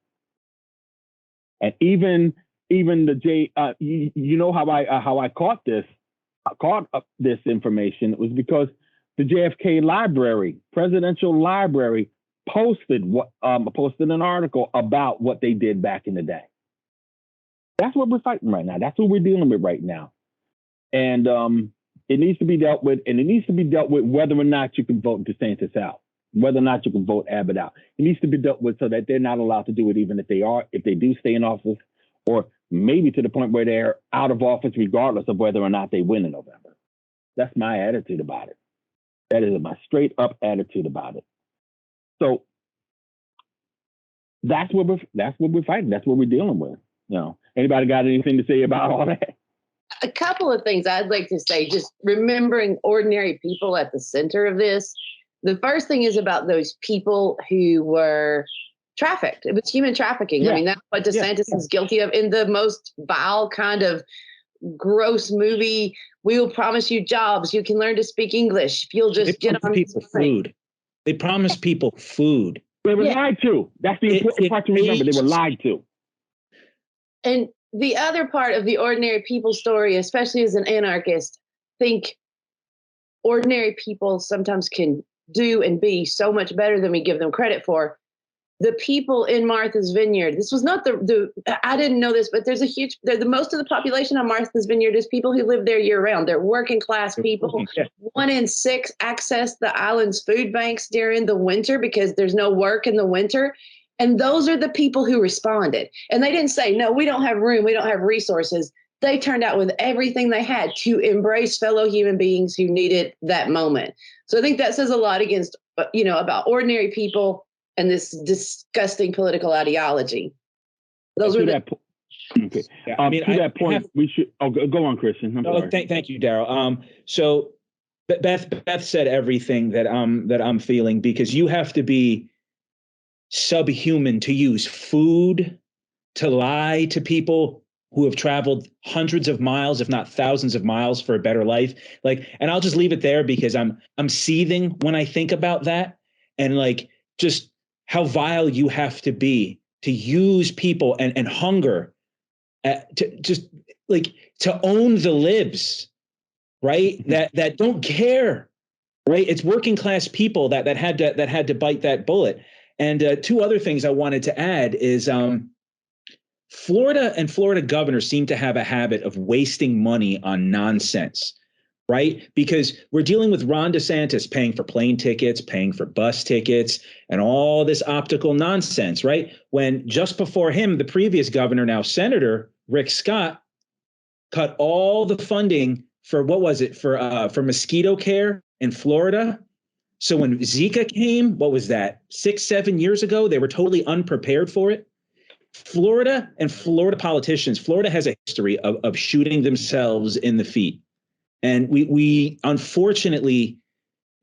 Speaker 1: And even the you know how I caught this? I caught up this information. It was because the JFK Library, Presidential Library, posted an article about what they did back in the day. That's what we're fighting right now. That's what we're dealing with right now. And it needs to be dealt with, and it needs to be dealt with whether or not you can vote DeSantis out, whether or not you can vote Abbott out. It needs to be dealt with so that they're not allowed to do it, even if they do stay in office, or maybe to the point where they're out of office, regardless of whether or not they win in November. That's my attitude about it. That is my straight up attitude about it. So that's what we're fighting. That's what we're dealing with. Anybody got anything to say about all that?
Speaker 4: A couple of things I'd like to say, just remembering ordinary people at the center of this. The first thing is about those people who were trafficked. It was human trafficking. Yeah. That's what DeSantis is guilty of in the most vile kind of gross movie. We will promise you jobs. You can learn to speak English if you'll just get on
Speaker 2: people food. They promised people food.
Speaker 1: They were lied to. That's the important part to remember. They were lied to.
Speaker 4: And the other part of the ordinary people story, especially as an anarchist, think ordinary people sometimes can do and be so much better than we give them credit for. The people in Martha's Vineyard, this was not I didn't know this, but there's the most of the population on Martha's Vineyard is people who live there year round. They're working class people. 1 in 6 access the island's food banks during the winter because there's no work in the winter. And those are the people who responded. And they didn't say, no, we don't have room, we don't have resources. They turned out with everything they had to embrace fellow human beings who needed that moment. So I think that says a lot against, about ordinary people and this disgusting political ideology. Those were
Speaker 1: okay. To that point, we should go on, Christian. I'm sorry.
Speaker 2: Thank you, Daryle. So Beth said everything that I'm feeling, because you have to be subhuman to use food to lie to people who have traveled hundreds of miles, if not thousands of miles, for a better life. Like, and I'll just leave it there, because I'm seething when I think about that, and like just how vile you have to be to use people and hunger to just like to own the libs, right? That don't care, right? It's working class people that had to bite that bullet. And two other things I wanted to add is Florida and Florida governors seem to have a habit of wasting money on nonsense, right? Because we're dealing with Ron DeSantis paying for plane tickets, paying for bus tickets, and all this optical nonsense, right? When just before him, the previous governor, now Senator Rick Scott, cut all the funding for, what was it, for mosquito care in Florida. So when Zika came, what was that, 6-7 years ago, they were totally unprepared for it. Florida and Florida politicians, Florida has a history of shooting themselves in the feet. And we unfortunately,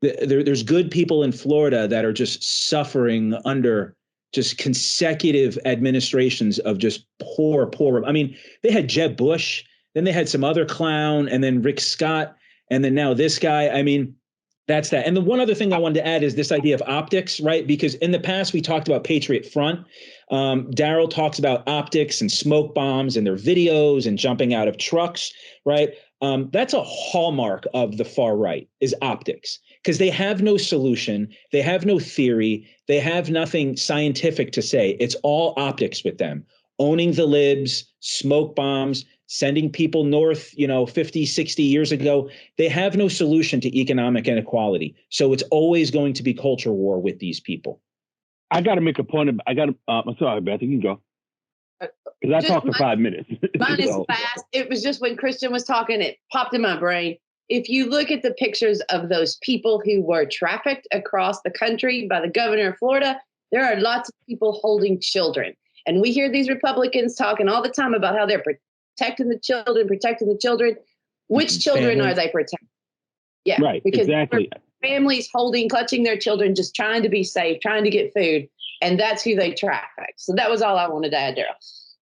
Speaker 2: there's good people in Florida that are just suffering under just consecutive administrations of just poor. I mean, they had Jeb Bush, then they had some other clown, and then Rick Scott, and then now this guy. I mean, that's that. And the one other thing I wanted to add is this idea of optics, right? Because in the past, we talked about Patriot Front. Daryle talks about optics and smoke bombs and their videos and jumping out of trucks, right? That's a hallmark of the far right, is optics, because they have no solution. They have no theory. They have nothing scientific to say. It's all optics with them. Owning the libs, smoke bombs, sending people north, 50, 60 years ago. They have no solution to economic inequality. So it's always going to be culture war with these people.
Speaker 1: I got to make a point. I'm sorry, Beth, you can go. Because I talked for 5 minutes.
Speaker 4: Mine is fast. It was just when Christian was talking, it popped in my brain. If you look at the pictures of those people who were trafficked across the country by the governor of Florida, there are lots of people holding children. And we hear these Republicans talking all the time about how they're protecting the children. Which children are they protecting? Yeah,
Speaker 1: right,
Speaker 4: because
Speaker 1: exactly.
Speaker 4: Families clutching their children, just trying to be safe, trying to get food. And that's who they traffic. So that was all I wanted to add, Daryle.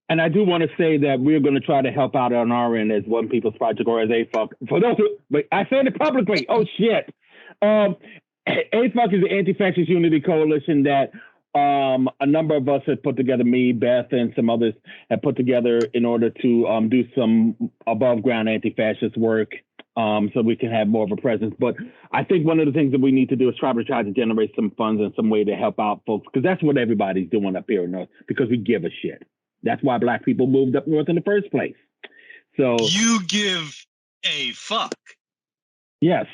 Speaker 1: And I do want to say that we're going to try to help out on our end as One People's Project, or as AFUC. For those who, but I said it publicly. Oh, shit. AFUC is the Anti-Fascist Unity Coalition that a number of us have put together, me, Beth, and some others have put together in order to do some above ground anti-fascist work, so we can have more of a presence. But I think one of the things that we need to do is try to generate some funds and some way to help out folks, because that's what everybody's doing up here in North, because we give a shit. That's why Black people moved up north in the first place. So
Speaker 3: you give a fuck.
Speaker 1: Yes.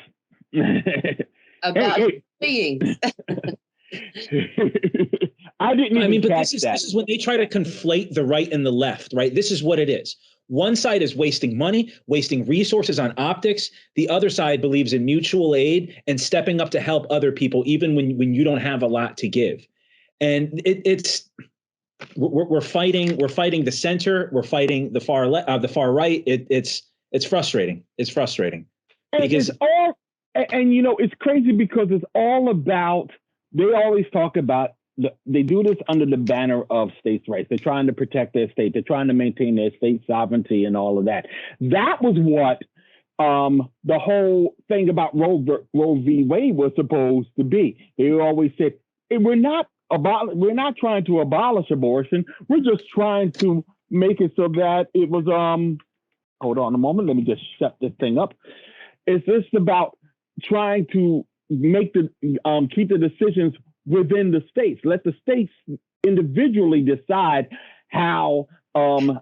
Speaker 4: About beings.
Speaker 1: I didn't even
Speaker 2: but
Speaker 1: catch
Speaker 2: this is when they try to conflate the right and the left, right? This is what it is. One side is wasting money, wasting resources on optics. The other side believes in mutual aid and stepping up to help other people, even when you don't have a lot to give. And we're fighting the center. We're fighting the far right. It's frustrating. It's frustrating because
Speaker 1: it's crazy because it's all about. They always talk about. They do this under the banner of states' rights. They're trying to protect their state. They're trying to maintain their state sovereignty and all of that. That was what the whole thing about Roe v. Wade was supposed to be. They always said, we're not trying to abolish abortion. We're just trying to make it so that it was, hold on a moment. Let me just shut this thing up. It's just about trying to make keep the decisions within the states. Let the states individually decide how the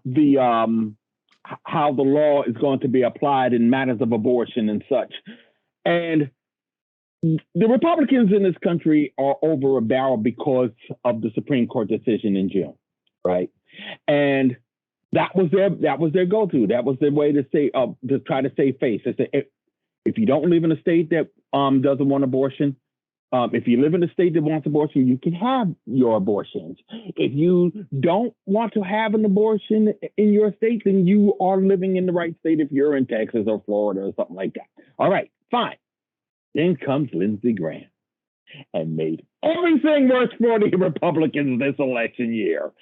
Speaker 1: law is going to be applied in matters of abortion and such. And the Republicans in this country are over a barrel because of the Supreme Court decision in June, right? And that was their go-to. That was their way to say to try to save face. They say, if you don't live in a state that doesn't want abortion, if you live in a state that wants abortion, you can have your abortions. If you don't want to have an abortion in your state, then you are living in the right state if you're in Texas or Florida or something like that. All right, fine. Then comes Lindsey Graham and made everything worse for the Republicans this election year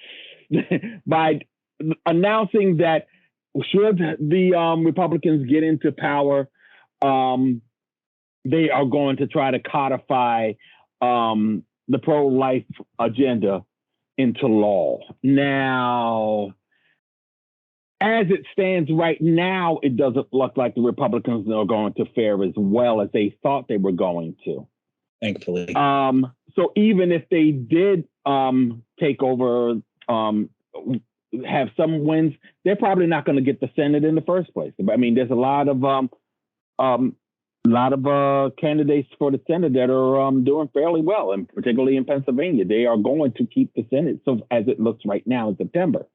Speaker 1: by announcing that should the Republicans get into power, they are going to try to codify the pro-life agenda into law. Now, as it stands right now, it doesn't look like the Republicans are going to fare as well as they thought they were going to.
Speaker 2: Thankfully.
Speaker 1: So even if they did take over, have some wins, they're probably not going to get the Senate in the first place. I mean, there's a lot of candidates for the Senate that are doing fairly well, and particularly in Pennsylvania, they are going to keep the Senate. So as it looks right now in September,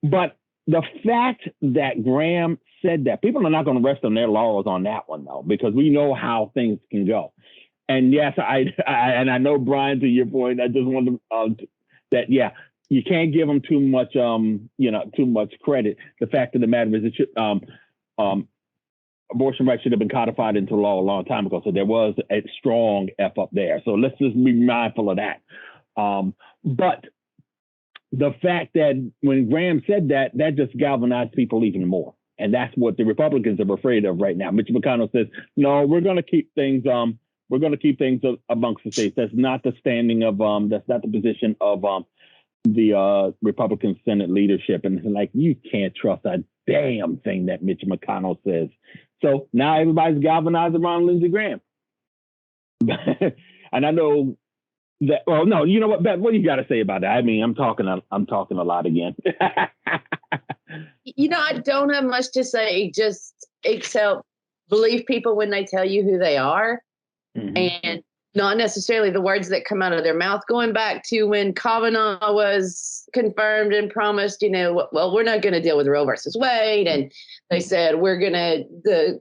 Speaker 1: but the fact that Graham said that, people are not going to rest on their laurels on that one though, because we know how things can go. And yes, I know, Brian, to your point, I just wanted that, yeah, you can't give them too much credit. The fact of the matter is, it should, abortion rights should have been codified into law a long time ago. So there was a strong F up there. So let's just be mindful of that. But the fact that when Graham said that, that just galvanized people even more. And that's what the Republicans are afraid of right now. Mitch McConnell says, no, we're going to keep things amongst the states. That's not the standing of that's not the position of the Republican Senate leadership. And like, you can't trust a damn thing that Mitch McConnell says. So now everybody's galvanized around Lindsey Graham. And I know that, well, no, you know what, Beth, what do you got to say about that? I mean, I'm talking a lot again.
Speaker 4: I don't have much to say, just except believe people when they tell you who they are. Mm-hmm. And not necessarily the words that come out of their mouth. Going back to when Kavanaugh was confirmed and promised, well, we're not going to deal with Roe versus Wade. And they said,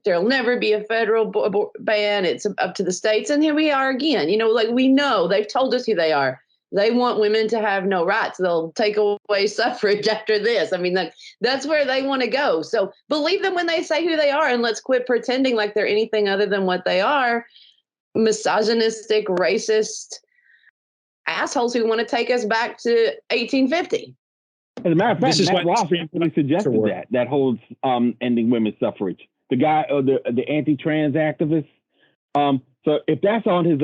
Speaker 4: there'll never be a federal ban. It's up to the states. And here we are again, we know they've told us who they are. They want women to have no rights. They'll take away suffrage after this. I mean, that's where they want to go. So believe them when they say who they are, and let's quit pretending like they're anything other than what they are. Misogynistic, racist assholes who want to take us back to 1850.
Speaker 1: As a matter of fact, Matt Ross actually suggested that holds ending women's suffrage. The guy, the anti-trans activist. So if that's on his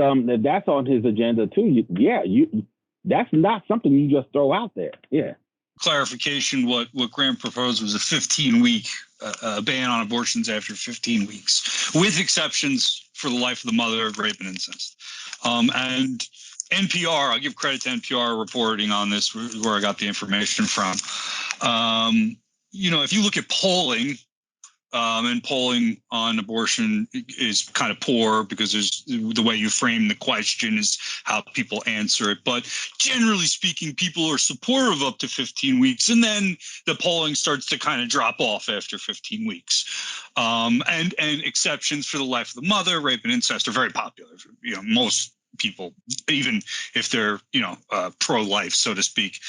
Speaker 1: agenda too, that's not something you just throw out there. Yeah.
Speaker 3: Clarification: what Graham proposed was a 15-week ban on abortions after 15 weeks, with exceptions for the life of the mother, rape, and incest. And NPR, I'll give credit to NPR reporting on this, where I got the information from. If you look at polling, and polling on abortion is kind of poor because there's the way you frame the question is how people answer it. But generally speaking, people are supportive up to 15 weeks, and then the polling starts to kind of drop off after 15 weeks. And exceptions for the life of the mother, rape, and incest are very popular. Most people, even if they're pro-life, so to speak,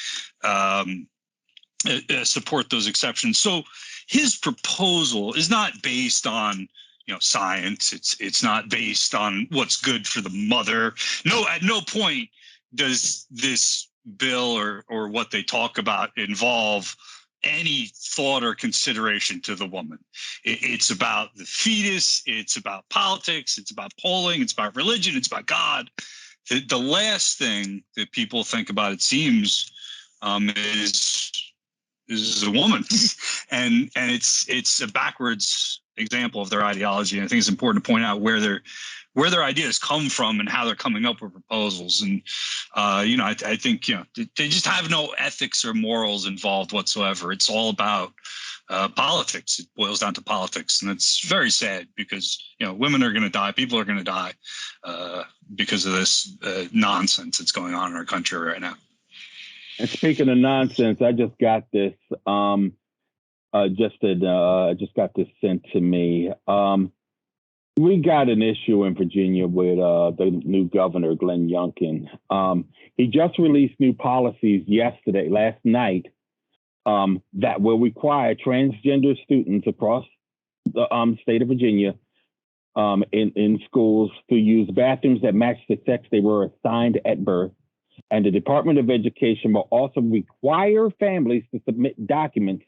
Speaker 3: support those exceptions. So his proposal is not based on science. It's not based on what's good for the mother. No, at no point does this bill or what they talk about involve any thought or consideration to the woman. It's about the fetus. It's about politics. It's about polling. It's about religion. It's about God. The last thing that people think about, it seems, is a woman, and it's a backwards example of their ideology. And I think it's important to point out where their ideas come from and how they're coming up with proposals. And I think they just have no ethics or morals involved whatsoever. It's all about politics. It boils down to politics, and it's very sad because women are going to die, people are going to die because of this nonsense that's going on in our country right now.
Speaker 1: And speaking of nonsense, I just got this. Just got this sent to me. We got an issue in Virginia with the new governor, Glenn Youngkin. He just released new policies last night, that will require transgender students across the state of Virginia in schools to use bathrooms that match the sex they were assigned at birth. And the Department of Education will also require families to submit documents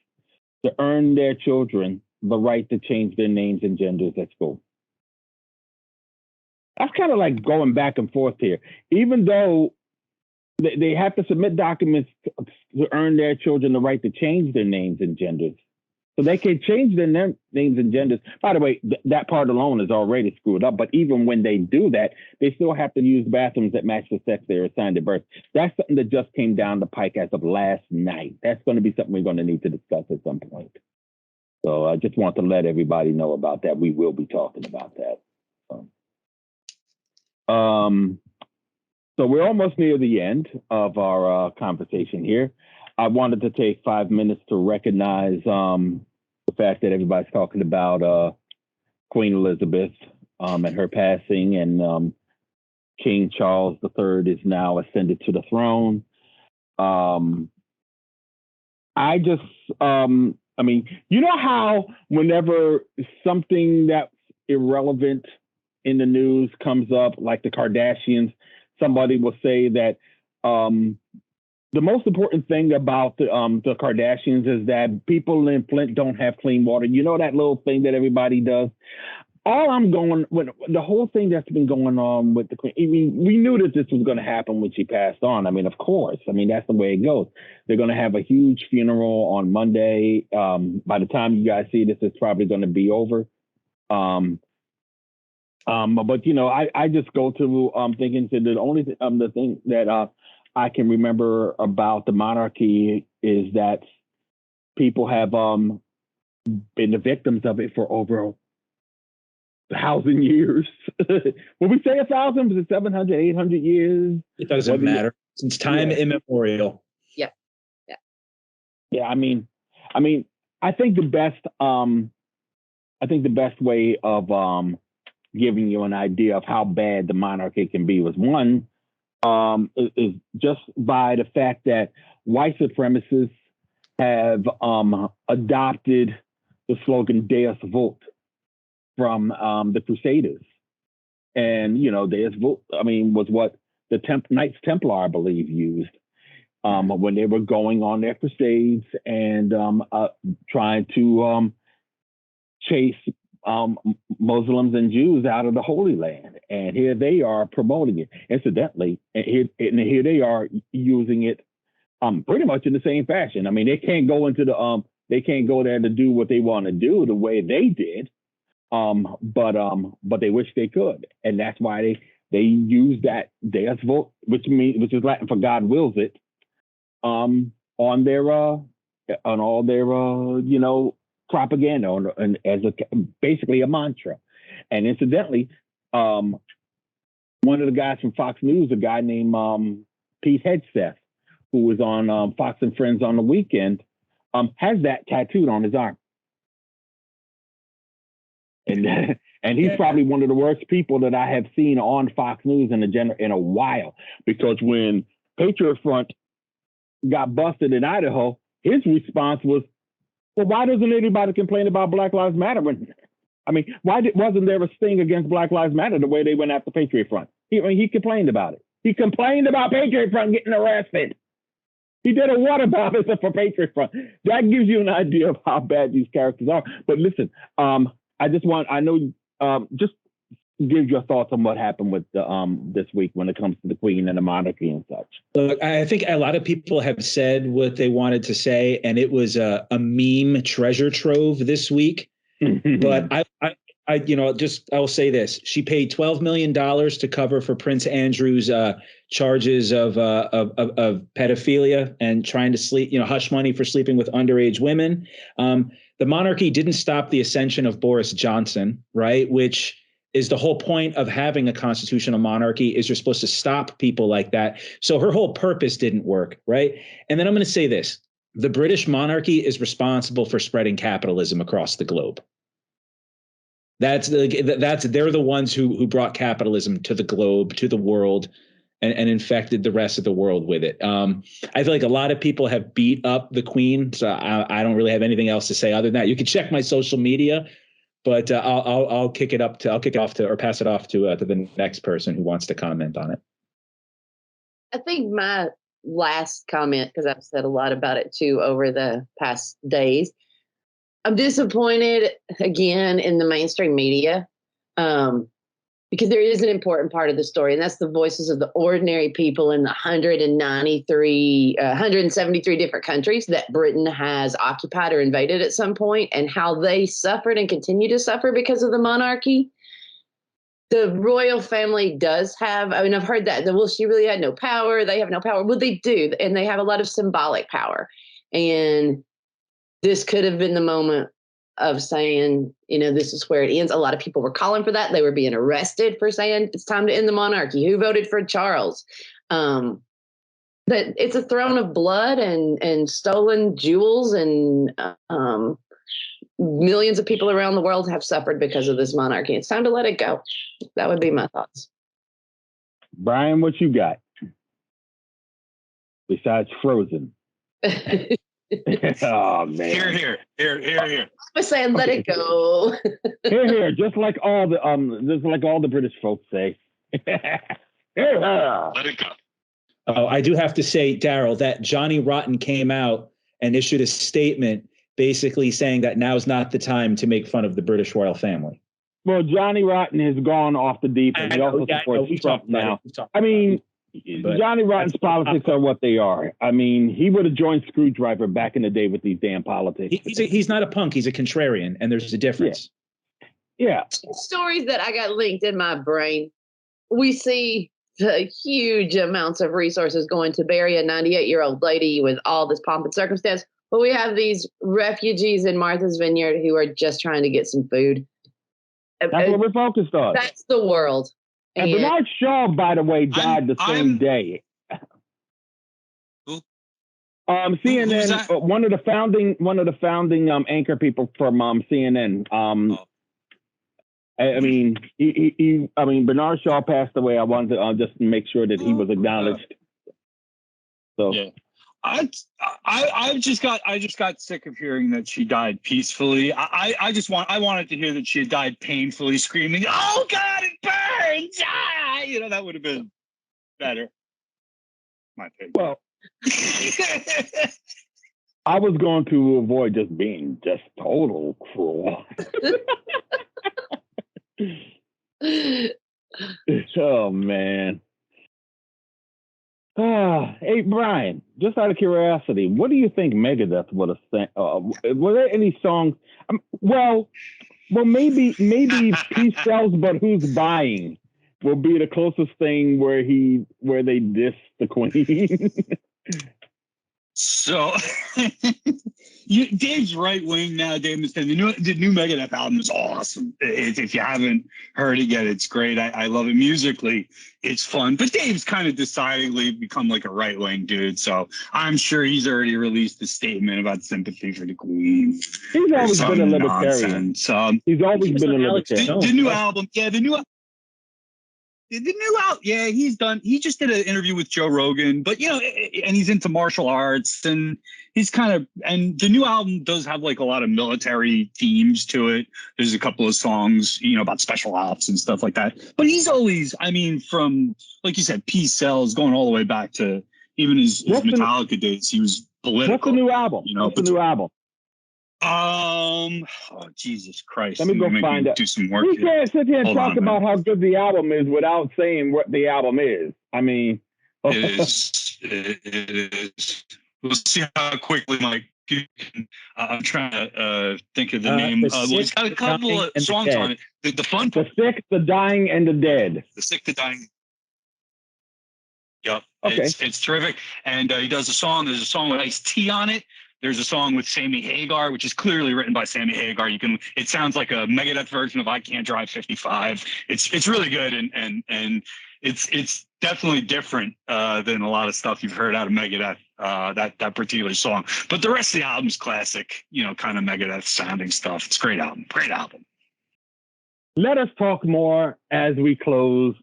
Speaker 1: to earn their children the right to change their names and genders at school. That's kind of like going back and forth here. Even though they have to submit documents to earn their children the right to change their names and genders. So they can change their names and genders. By the way, that part alone is already screwed up. But even when they do that, they still have to use bathrooms that match the sex they're assigned at birth. That's something that just came down the pike as of last night. That's going to be something we're going to need to discuss at some point. So I just want to let everybody know about that. We will be talking about that. So we're almost near the end of our conversation here. I wanted to take 5 minutes to recognize the fact that everybody's talking about Queen Elizabeth and her passing, and King Charles III is now ascended to the throne. I mean, you know how whenever something that's irrelevant in the news comes up, like the Kardashians, somebody will say that the most important thing about the Kardashians is that people in Flint don't have clean water. You know that little thing that everybody does? All I'm going with the whole thing that's been going on with the Queen. I mean, we knew that this was going to happen when she passed on. I mean, of course. I mean, that's the way it goes. They're going to have a huge funeral on Monday. By the time you guys see this, it's probably going to be over. But you know, I just go to thinking that the only the thing that I can remember about the monarchy is that people have been the victims of it for over 1,000 years. When we say 1,000, was it 700, 800 years?
Speaker 2: It doesn't matter. Since time immemorial.
Speaker 4: Yeah.
Speaker 1: Yeah. I mean, I think the best way of giving you an idea of how bad the monarchy can be was one, is just by the fact that white supremacists have adopted the slogan Deus Vult from the Crusaders. And, you know, Deus Vult, I mean, was what the Knights Templar, I believe, used when they were going on their crusades and trying to chase Muslims and Jews out of the Holy Land. And here they are promoting it. Incidentally, and here they are using it pretty much in the same fashion. I mean, they can't go into the they can't go there to do what they want to do the way they did. But they wish they could, and that's why they use that Deus Vult, which is Latin for God wills it, on their on all their you know, propaganda, and as basically a mantra. And incidentally, one of the guys from Fox News, a guy named Pete Hegseth, who was on Fox and Friends on the weekend, has that tattooed on his arm. And he's probably one of the worst people that I have seen on Fox News in a while, because when Patriot Front got busted in Idaho, his response was, well, why doesn't anybody complain about Black Lives Matter? I mean, wasn't there a sting against Black Lives Matter the way they went after Patriot Front? He complained about it. He complained about Patriot Front getting arrested. He did a whataboutism for Patriot Front. That gives you an idea of how bad these characters are. But listen, just give your thoughts on what happened with this week when it comes to the Queen and the monarchy and such.
Speaker 2: Look, I think a lot of people have said what they wanted to say, and it was a meme treasure trove this week. But I'll say this: she paid $12 million to cover for Prince Andrew's charges of pedophilia and trying to hush money for sleeping with underage women. The monarchy didn't stop the ascension of Boris Johnson, right? Which is the whole point of having a constitutional monarchy, is you're supposed to stop people like that. So her whole purpose didn't work, right? And then I'm going to say this: the British monarchy is responsible for spreading capitalism across the globe. They're the ones who brought capitalism to the globe, to the world, and infected the rest of the world with it. I feel like a lot of people have beat up the Queen, so I don't really have anything else to say other than that. You can check my social media. But I'll kick it off to or pass it off to the next person who wants to comment on it.
Speaker 4: I think my last comment, because I've said a lot about it too over the past days, I'm disappointed again in the mainstream media, because there is an important part of the story, and that's the voices of the ordinary people in the 173 different countries that Britain has occupied or invaded at some point, and how they suffered and continue to suffer because of the monarchy. The royal family does have, I mean, I've heard that, well, she really had no power. They have no power. Well, they do, and they have a lot of symbolic power. And this could have been the moment of saying, this is where it ends. A lot of people were calling for that. They were being arrested for saying it's time to end the monarchy. Who voted for Charles? But it's a throne of blood and stolen jewels, and millions of people around the world have suffered because of this monarchy. It's time to let it go. That would be my thoughts.
Speaker 1: Brian, what you got? Besides Frozen. Oh man!
Speaker 3: Here.
Speaker 4: I'm saying let it go.
Speaker 1: Here. Just like all the British folks say.
Speaker 3: Let it go.
Speaker 2: Oh, I do have to say, Daryle, that Johnny Rotten came out and issued a statement basically saying that now's not the time to make fun of the British royal family.
Speaker 1: Well, Johnny Rotten has gone off the deep end. He also supports Trump now. I mean, Johnny Rotten's politics are what they are. I mean, he would have joined Screwdriver back in the day with these damn politics.
Speaker 2: He's not a punk. He's a contrarian, and there's a difference.
Speaker 1: Yeah.
Speaker 4: Stories that I got linked in my brain. We see the huge amounts of resources going to bury a 98-year-old lady with all this pomp and circumstance. But we have these refugees in Martha's Vineyard who are just trying to get some food.
Speaker 1: That's what we're focused on.
Speaker 4: That's the world.
Speaker 1: And Bernard Shaw, by the way, died the same day.
Speaker 3: Who?
Speaker 1: CNN, one of the founding anchor people from CNN. I mean, Bernard Shaw passed away. I wanted to just make sure that he was acknowledged. So.
Speaker 3: Yeah. I just got sick of hearing that she died peacefully. I wanted to hear that she had died painfully, screaming, "Oh God, it burns!" Ah! That would have been better. My opinion.
Speaker 1: Well, I was going to avoid just being total cruel. Oh man. Hey, Brian, just out of curiosity, what do you think Megadeth would have sang? Were there any songs? Well, maybe Peace Sells, But Who's Buying will be the closest thing where they diss the Queen.
Speaker 3: So, Dave's right wing now. Dave is saying the new Megadeth album is awesome. If you haven't heard it yet, it's great. I love it musically. It's fun. But Dave's kind of decidedly become like a right wing dude. So I'm sure he's already released a statement about sympathy for the Queen.
Speaker 1: He's always been a libertarian. He's always been a libertarian.
Speaker 3: The new album, the new out, he's done. He just did an interview with Joe Rogan, but and he's into martial arts, and he's and the new album does have like a lot of military themes to it. There's a couple of songs, about special ops and stuff like that. But he's always, from, like you said, Peace Sells, going all the way back to even his Metallica days. He was political.
Speaker 1: What's the new album? What's the new album?
Speaker 3: Oh, Jesus Christ.
Speaker 1: Let me go find it.
Speaker 3: Do some work.
Speaker 1: We can't sit here and talk about how good the album is without saying what the album is. I mean,
Speaker 3: it is. We'll see how quickly Mike. I'm trying to think of the name. It's got a couple of songs on it. The fun.
Speaker 1: The Sick, the Dying, and the Dead.
Speaker 3: The Sick, the Dying. Yep.
Speaker 1: Okay.
Speaker 3: It's terrific. And he does a song. There's a song with Ice-T on it. There's a song with Sammy Hagar, which is clearly written by Sammy Hagar. It sounds like a Megadeth version of "I Can't Drive 55." It's really good, and it's definitely different than a lot of stuff you've heard out of Megadeth. That particular song, but the rest of the album's classic, kind of Megadeth sounding stuff. It's a great album. Great album.
Speaker 1: Let us talk more as we close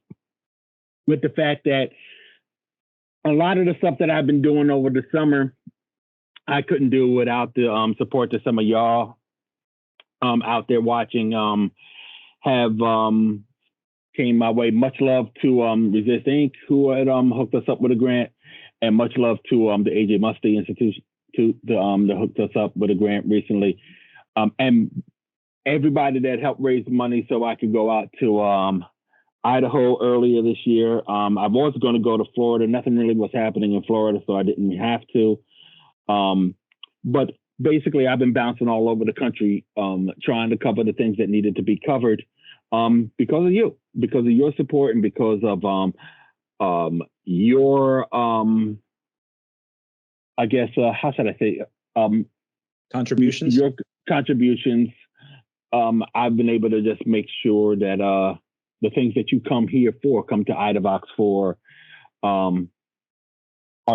Speaker 1: with the fact that a lot of the stuff that I've been doing over the summer, I couldn't do without the support that some of y'all out there watching have came my way. Much love to Resist Inc., who had hooked us up with a grant, and much love to the AJ Musty Institute that hooked us up with a grant recently, and everybody that helped raise the money so I could go out to Idaho earlier this year. I was going to go to Florida. Nothing really was happening in Florida, so I didn't have to. But basically, I've been bouncing all over the country trying to cover the things that needed to be covered because of your support, and because of your, I guess, how should I say?
Speaker 2: Contributions?
Speaker 1: Your contributions. I've been able to just make sure that the things that you come to Idavox for, are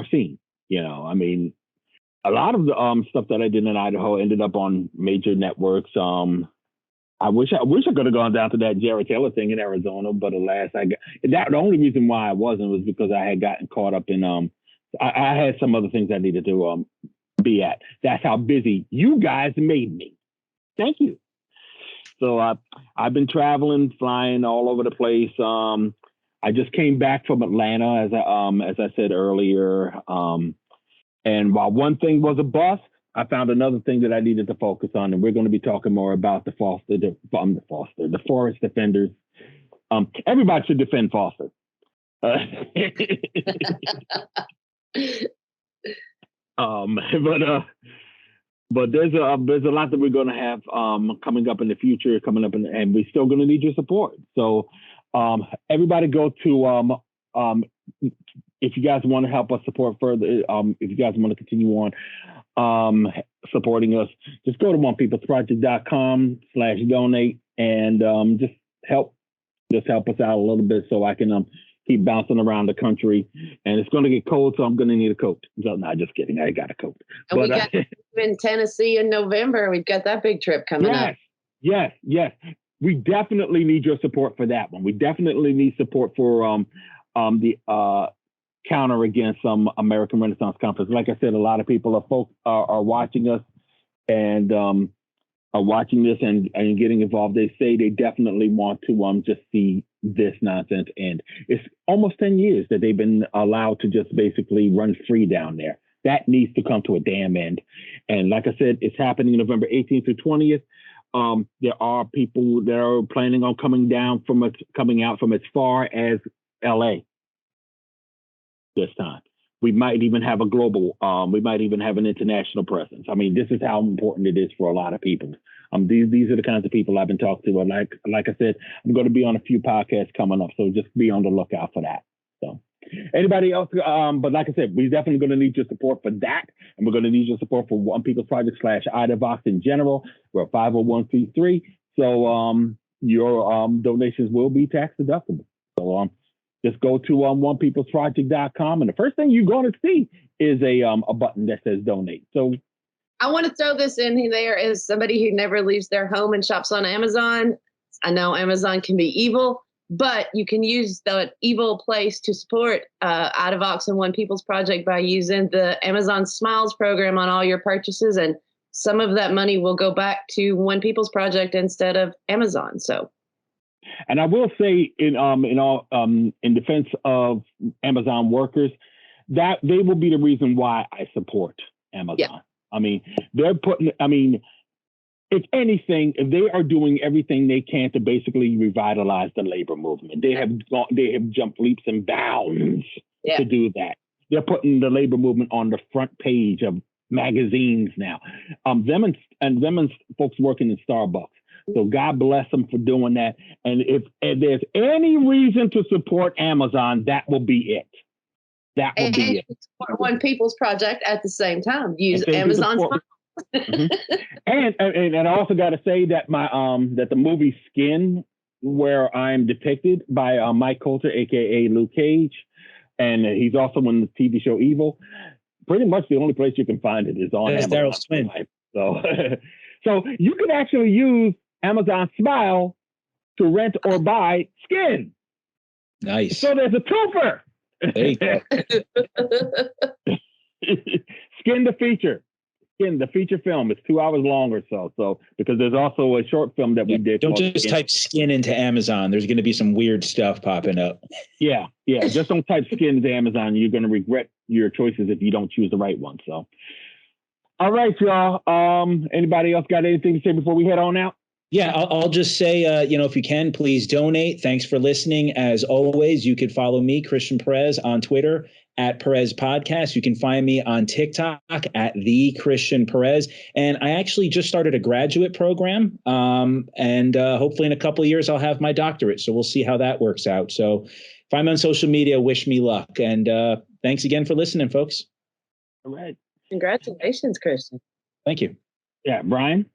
Speaker 1: seen. I mean, a lot of the stuff that I did in Idaho ended up on major networks. I wish I could have gone down to that Jared Taylor thing in Arizona, but alas, the only reason why I wasn't was because I had gotten caught up in I had some other things I needed to be at. That's how busy you guys made me. Thank you. So I've been traveling, flying all over the place. I just came back from Atlanta, as I said earlier. And while one thing was a bust, I found another thing that I needed to focus on, and we're going to be talking more about the forest defenders. Everybody should defend Foster. But there's a lot that we're going to have coming up in the future, and we're still going to need your support. So everybody go to if you guys want to help us support further, if you guys want to continue on supporting us, just go to onepeoplesproject.com/donate and just help us out a little bit so I can keep bouncing around the country. And it's going to get cold, so I'm going to need a coat. So, no, just kidding. I got a coat.
Speaker 4: And we got in Tennessee in November. We've got that big trip coming up.
Speaker 1: Yes. We definitely need your support for that one. We definitely need support for the counter against American Renaissance Conference. Like I said, a lot of people are watching us and are watching this and getting involved. They say they definitely want to just see this nonsense end. It's almost 10 years that they've been allowed to just basically run free down there. That needs to come to a damn end. And like I said, it's happening November 18th through 20th. There are people that are planning on coming out from as far as LA this time. We might even have a global, we might even have an international presence. I mean, this is how important it is for a lot of people. These are the kinds of people I've been talking to. Like I said, I'm going to be on a few podcasts coming up, so just be on the lookout for that. So anybody else? But like I said, we're definitely going to need your support for that. And we're going to need your support for One People's Project / Idavox in general. We're a 501c3. So your donations will be tax deductible. So just go to onepeoplesproject.com, and the first thing you're going to see is a button that says donate. So
Speaker 4: I want to throw this in there as somebody who never leaves their home and shops on Amazon. I know Amazon can be evil, but you can use the evil place to support Idavox and One People's Project by using the Amazon Smiles program on all your purchases, and some of that money will go back to One People's Project instead of Amazon. So.
Speaker 1: And I will say, in defense of Amazon workers, that they will be the reason why I support Amazon. Yeah. I mean, if anything, they are doing everything they can to basically revitalize the labor movement. They have jumped leaps and bounds to do that. They're putting the labor movement on the front page of magazines now. Them and folks working in Starbucks. So God bless them for doing that. And if there's any reason to support Amazon, that will be it. That will be it.
Speaker 4: Support One People's Project at the same time. Use Amazon's.
Speaker 1: Mm-hmm. And I also got to say that that the movie Skin, where I'm depicted by Mike Coulter, aka Luke Cage, and he's also in the TV show Evil. Pretty much the only place you can find it is on Amazon.
Speaker 2: Daryl's twin.
Speaker 1: So you can actually use Amazon Smile to rent or buy Skin.
Speaker 2: Nice.
Speaker 1: So there's a twofer.
Speaker 2: There you go.
Speaker 1: Skin the feature. Skin, the feature film is 2 hours long or so. So because there's also a short film that we did.
Speaker 2: Don't just type Skin into Amazon. There's going to be some weird stuff popping up.
Speaker 1: Yeah. Just don't type Skin into Amazon. You're going to regret your choices if you don't choose the right one. So, all right, y'all. Anybody else got anything to say before we head on out?
Speaker 2: Yeah, I'll just say, if you can, please donate. Thanks for listening. As always, you could follow me, Christian Perez, on Twitter at Perez Podcast. You can find me on TikTok at The Christian Perez. And I actually just started a graduate program. And hopefully in a couple of years, I'll have my doctorate. So we'll see how that works out. So if I'm on social media, wish me luck. And thanks again for listening, folks.
Speaker 1: All right.
Speaker 4: Congratulations, Christian.
Speaker 2: Thank you.
Speaker 1: Yeah, Brian?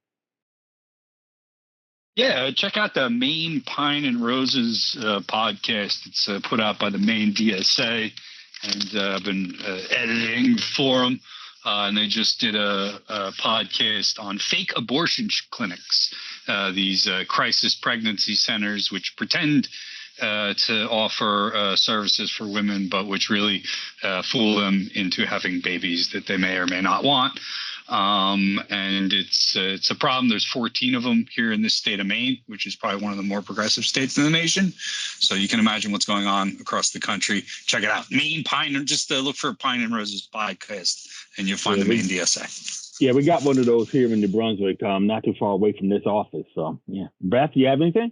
Speaker 3: Yeah, check out the Maine Pine and Roses podcast. It's put out by the Maine DSA, and I've been editing for them. And they just did a podcast on fake abortion clinics, these crisis pregnancy centers, which pretend to offer services for women, but which really fool them into having babies that they may or may not want. And it's a problem. There's 14 of them here in this state of Maine, which is probably one of the more progressive states in the nation. So you can imagine what's going on across the country. Check it out. Maine Pine, just look for Pine and Roses podcast, and you'll find the Maine DSA.
Speaker 1: Yeah, we got one of those here in New Brunswick, not too far away from this office. So, yeah. Beth, you have anything?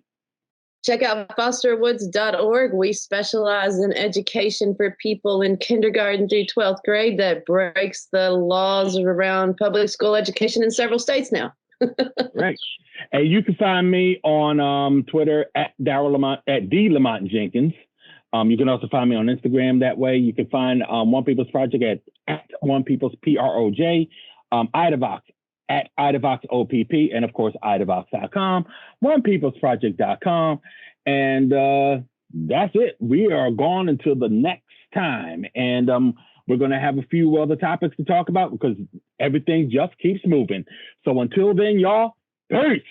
Speaker 4: Check out fosterwoods.org. We specialize in education for people in kindergarten through 12th grade that breaks the laws around public school education in several states now.
Speaker 1: Right. And you can find me on Twitter at Daryle Lamont, at D. Lamont Jenkins. You can also find me on Instagram that way. You can find One People's Project at One People's PROJ. Idavox at Idavox OPP, and of course, Idavox.com, OnePeoplesProject.com. And that's it. We are gone until the next time. And we're going to have a few other topics to talk about because everything just keeps moving. So until then, y'all, peace.